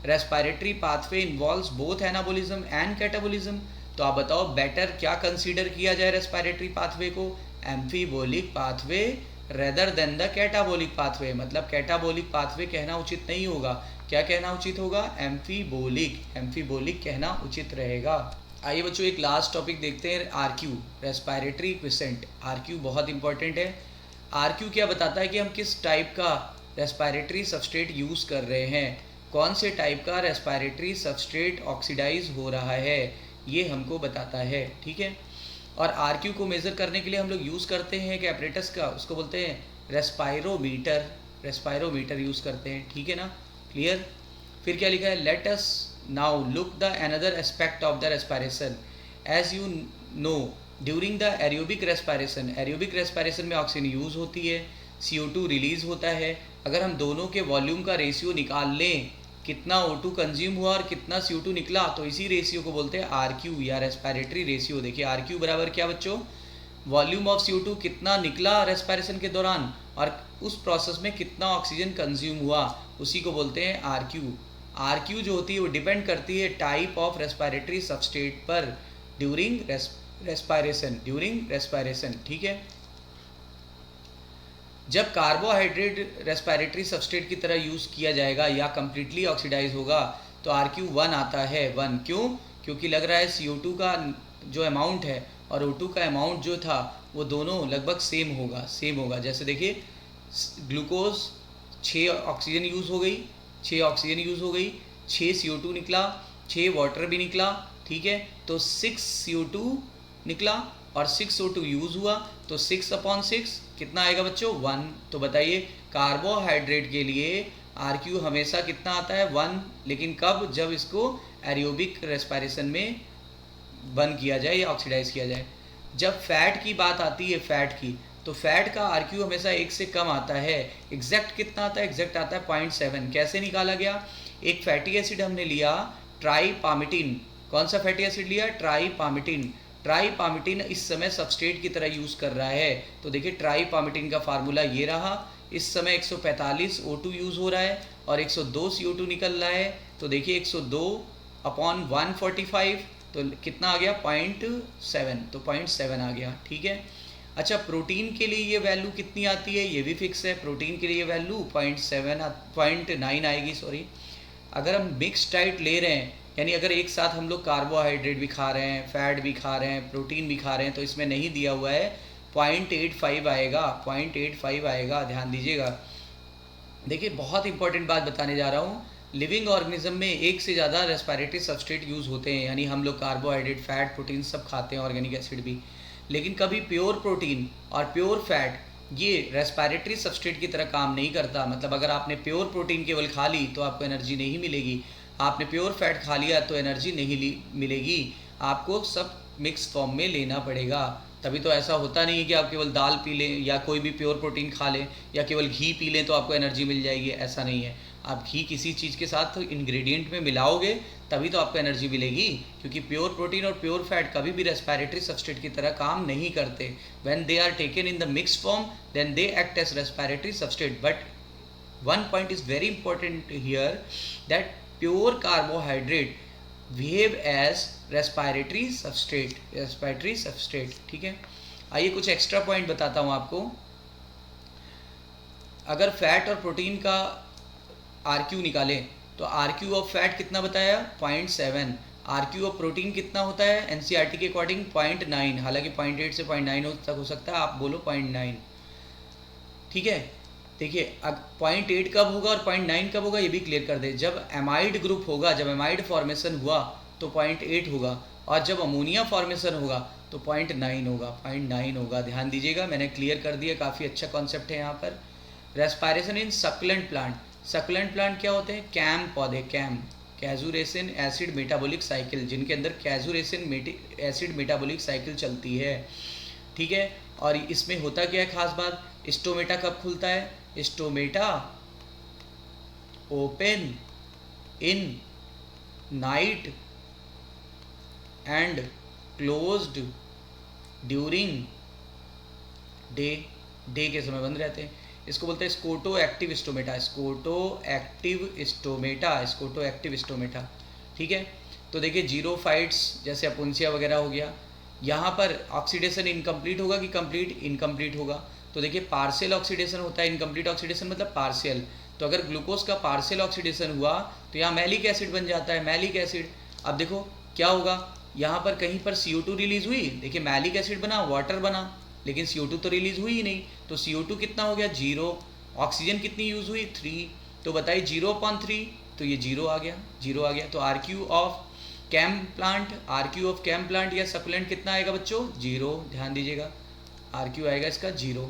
respiratory pathway involves both anabolism and catabolism. तो आप बताओ बेटर क्या कंसीडर किया जाए रेस्पिरेटरी पाथवे को, एम्फीबोलिक pathway rather than the catabolic pathway. मतलब कैटाबोलिक पाथवे कहना उचित नहीं होगा, क्या कहना उचित होगा, एम्फीबोलिक कहना उचित रहेगा। आइए बच्चों एक लास्ट टॉपिक देखते हैं, आरक्यू, रेस्पिरेटरी क्विसेंट। आरक्यू बहुत इंपॉर्टेंट है। आरक्यू क्या बताता है कि हम किस टाइप का रेस्पिरेटरी सबस्ट्रेट यूज़ कर रहे हैं, कौन से टाइप का रेस्पिरेटरी सबस्ट्रेट ऑक्सीडाइज हो रहा है, ये हमको बताता है, ठीक है। और आरक्यू को मेज़र करने के लिए हम लोग यूज़ करते हैं एक एपरेटस का, उसको बोलते हैं रेस्पायरोमीटर यूज़ करते हैं, ठीक है ना, क्लियर। फिर क्या लिखा है, let us now look the another aspect of the respiration. As you know during the aerobic respiration में ऑक्सीजन यूज़ होती है, CO2 रिलीज़ होता है। अगर हम दोनों के वॉल्यूम का रेशियो निकाल लें, कितना O2 कंज्यूम हुआ और कितना CO2 निकला, तो इसी रेशियो को बोलते हैं RQ या रेस्पिरेटरी रेशियो। देखिए RQ बराबर क्या बच्चों, वॉल्यूम ऑफ CO2 कितना निकला रेस्पिरेशन के दौरान और उस प्रोसेस में कितना ऑक्सीजन कंज्यूम हुआ, उसी को बोलते हैं RQ। RQ जो होती है वो डिपेंड करती है टाइप ऑफ रेस्पिरेटरी सबस्ट्रेट पर ड्यूरिंग रेस्पिरेशन, ठीक है। जब कार्बोहाइड्रेट रेस्पिरेटरी सबस्ट्रेट की तरह यूज़ किया जाएगा या कम्प्लीटली ऑक्सीडाइज होगा तो RQ 1 आता है, 1 क्यों, क्योंकि लग रहा है CO2 का जो अमाउंट है और O2 का अमाउंट जो था वो दोनों लगभग सेम होगा। जैसे देखिए ग्लूकोज 6 ऑक्सीजन यूज़ हो गई, 6 CO2 निकला, 6 वाटर भी निकला, ठीक है। तो 6 CO2 निकला और 6 O2 यूज़ हुआ, तो 6/6 कितना आएगा बच्चों, 1। तो बताइए कार्बोहाइड्रेट के लिए RQ हमेशा कितना आता है, 1, लेकिन कब, जब इसको एरोबिक रेस्पिरेशन में बर्न किया जाए या ऑक्सीडाइज किया जाए। जब फैट की बात आती है, फैट की, तो फैट का RQ हमेशा 1 से कम आता है। एग्जैक्ट कितना आता है, एग्जैक्ट आता है 0.7। कैसे निकाला गया, एक फैटी एसिड हमने लिया ट्राईपामिटिन। कौन सा फैटी एसिड लिया, ट्राईपामिटिन इस समय सबस्ट्रेट की तरह यूज़ कर रहा है। तो देखिए ट्राईपामिटिन का फार्मूला ये रहा, इस समय 145 O2 यूज़ हो रहा है और 102 CO2 निकल रहा है। तो देखिए 102/145 तो कितना आ गया, 0.7, तो 0.7 आ गया, ठीक है। अच्छा प्रोटीन के लिए ये वैल्यू कितनी आती है, ये भी फिक्स है, प्रोटीन के लिए ये वैल्यू 0.9 आएगी, सॉरी। अगर हम मिक्स डाइट ले रहे हैं, यानी अगर एक साथ हम लोग कार्बोहाइड्रेट भी खा रहे हैं, फैट भी खा रहे हैं, प्रोटीन भी खा रहे हैं, तो इसमें नहीं दिया हुआ है 0.85 आएगा, 0.85 आएगा, ध्यान दीजिएगा। देखिए बहुत इंपॉर्टेंट बात बताने जा रहा हूँ, लिविंग ऑर्गेनिज्म में एक से ज़्यादा रेस्पिरेटरी सबस्ट्रेट यूज़ होते हैं, यानी हम लोग कार्बोहाइड्रेट, फैट, प्रोटीन सब खाते हैं, ऑर्गेनिक एसिड भी, लेकिन कभी प्योर प्रोटीन और प्योर फैट ये रेस्पिरेटरी सबस्ट्रेट की तरह काम नहीं करता। मतलब अगर आपने प्योर प्रोटीन केवल खा ली तो आपको एनर्जी नहीं मिलेगी, आपने प्योर फैट खा लिया तो एनर्जी नहीं मिलेगी, आपको सब मिक्स फॉर्म में लेना पड़ेगा। तभी तो ऐसा होता नहीं है कि आप केवल दाल पी लें या कोई भी प्योर प्रोटीन खा लें या केवल घी पी लें तो आपको एनर्जी मिल जाएगी, ऐसा नहीं है। आप घी किसी चीज़ के साथ इंग्रेडिएंट में मिलाओगे तभी तो आपको एनर्जी मिलेगी, क्योंकि प्योर प्रोटीन और प्योर फैट कभी भी रेस्पिरेटरी सबस्ट्रेट की तरह काम नहीं करते। When they are taken in the mixed form then they act as respiratory substrate. But one point is very important here, that pure carbohydrate behave as respiratory substrate, ठीक है। आइए कुछ एक्स्ट्रा पॉइंट बताता हूँ आपको। अगर फैट और protein का आर क्यू निकालें तो आर क्यू ऑफ फैट कितना बताया 0.7, आर क्यू ऑफ प्रोटीन कितना होता है एनसीईआरटी के अकॉर्डिंग 0.9, हालांकि 0.8 से 0.9 तक हो सकता है, आप बोलो 0.9, ठीक है। देखिए अब 0.8 कब होगा और 0.9 कब होगा ये भी क्लियर कर दे। जब एमाइड ग्रुप होगा, जब एमाइड फॉर्मेशन हुआ तो 0.8 होगा, और जब अमोनिया फॉर्मेशन होगा तो 0.9 होगा, 0.9 होगा। ध्यान दीजिएगा, मैंने क्लियर कर दिया, काफ़ी अच्छा कॉन्सेप्ट है यहाँ पर। रेस्पायरेशन इन सक्लेंट प्लांट, सक्लेंट प्लांट क्या होते हैं, कैम पौधे, कैम कैजुरेसिन एसिड मेटाबॉलिक साइकिल, जिनके अंदर कैजुरेसिन एसिड मेटाबॉलिक साइकिल चलती है, ठीक है। और इसमें होता क्या है खास बात, स्टोमेटा कब खुलता है, stomata open in night and closed during day, day के समय बंद रहते हैं। इसको बोलते हैं scoto active stomata, scoto active stomata, scoto active stomata, ठीक है। तो देखिए जीरोफाइट्स जैसे अपुंसिया वगैरह हो गया, यहाँ पर ऑक्सीडेशन इनकम्प्लीट होगा कि कंप्लीट, इनकम्प्लीट होगा। तो देखिए पार्शियल ऑक्सीडेशन होता है, इनकम्प्लीट ऑक्सीडेशन मतलब पार्शियल। तो अगर ग्लूकोज का पार्शियल ऑक्सीडेशन हुआ तो यहाँ मैलिक एसिड बन जाता है, मैलिक एसिड। अब देखो क्या होगा, यहाँ पर कहीं पर CO2 रिलीज हुई, देखिए मैलिक एसिड बना, वाटर बना, लेकिन CO2 तो रिलीज हुई ही नहीं। तो CO2 कितना हो गया 0, ऑक्सीजन कितनी यूज़ हुई 3, तो बताइए 0/3, तो ये 0 आ गया, 0 आ गया। तो R Q of CAM plant, R Q of CAM plant या सकुलेंट कितना आएगा बच्चों 0, ध्यान दीजिएगा, आर क्यू आएगा इसका 0।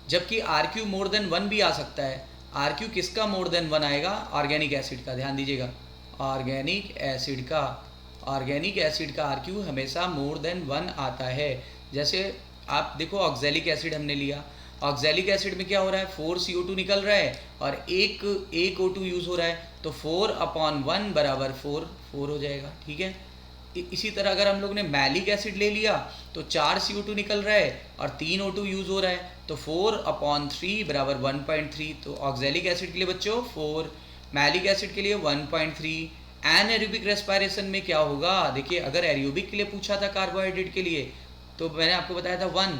जबकि आर क्यू मोर देन 1 भी आ सकता है। आर क्यू किसका मोर देन 1 आएगा, ऑर्गेनिक एसिड का, ध्यान दीजिएगा, ऑर्गेनिक एसिड का, ऑर्गेनिक एसिड का आर क्यू हमेशा मोर देन 1 आता है। जैसे आप देखो ऑक्जेलिक एसिड हमने लिया, ऑक्जेलिक एसिड में क्या हो रहा है 4 CO2 निकल रहा है और एक O2 यूज़ हो रहा है, तो 4/1 बराबर 4 हो जाएगा, ठीक है। इसी तरह अगर हम लोग ने मैलिक एसिड ले लिया तो 4 CO2 निकल रहा है और 3 O2 यूज़ हो रहा है, तो 4/3 बराबर 1.3। तो ऑक्जेलिक एसिड के लिए बच्चों 4, मैलिक एसिड के लिए 1.3। एनएरोबिक रेस्पायरेशन में क्या होगा, देखिए अगर एरोबिक के लिए पूछा था कार्बोहाइड्रेट के लिए तो मैंने आपको बताया था 1,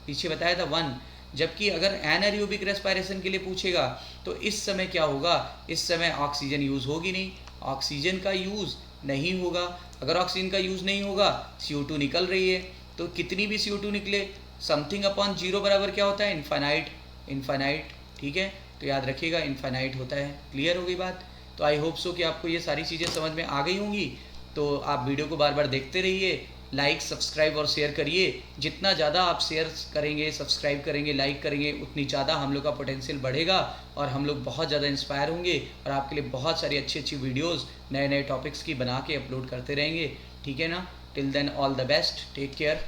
पीछे बताया था 1, जबकि अगर एनएरोबिक रेस्पायरेशन के लिए पूछेगा तो इस समय क्या होगा, इस समय ऑक्सीजन यूज़ होगी नहीं, ऑक्सीजन का यूज़ नहीं होगा। अगर ऑक्सीजन का यूज़ नहीं होगा, CO2 निकल रही है, तो कितनी भी CO2 निकले समथिंग अपॉन 0 बराबर क्या होता है, इनफाइनाइट, इनफाइनाइट, ठीक है। तो याद रखिएगा इनफाइनाइट होता है। क्लियर हो गई बात। तो आई होप सो कि आपको ये सारी चीज़ें समझ में आ गई होंगी। तो आप वीडियो को बार बार देखते रहिए, लाइक सब्सक्राइब और शेयर करिए। जितना ज़्यादा आप शेयर करेंगे, सब्सक्राइब करेंगे, लाइक करेंगे, उतनी ज़्यादा हम लोग का पोटेंशियल बढ़ेगा और हम लोग बहुत ज़्यादा इंस्पायर होंगे और आपके लिए बहुत सारी अच्छी अच्छी वीडियोज़ नए नए टॉपिक्स की बना के अपलोड करते रहेंगे, ठीक है ना। Till then all the best, take care.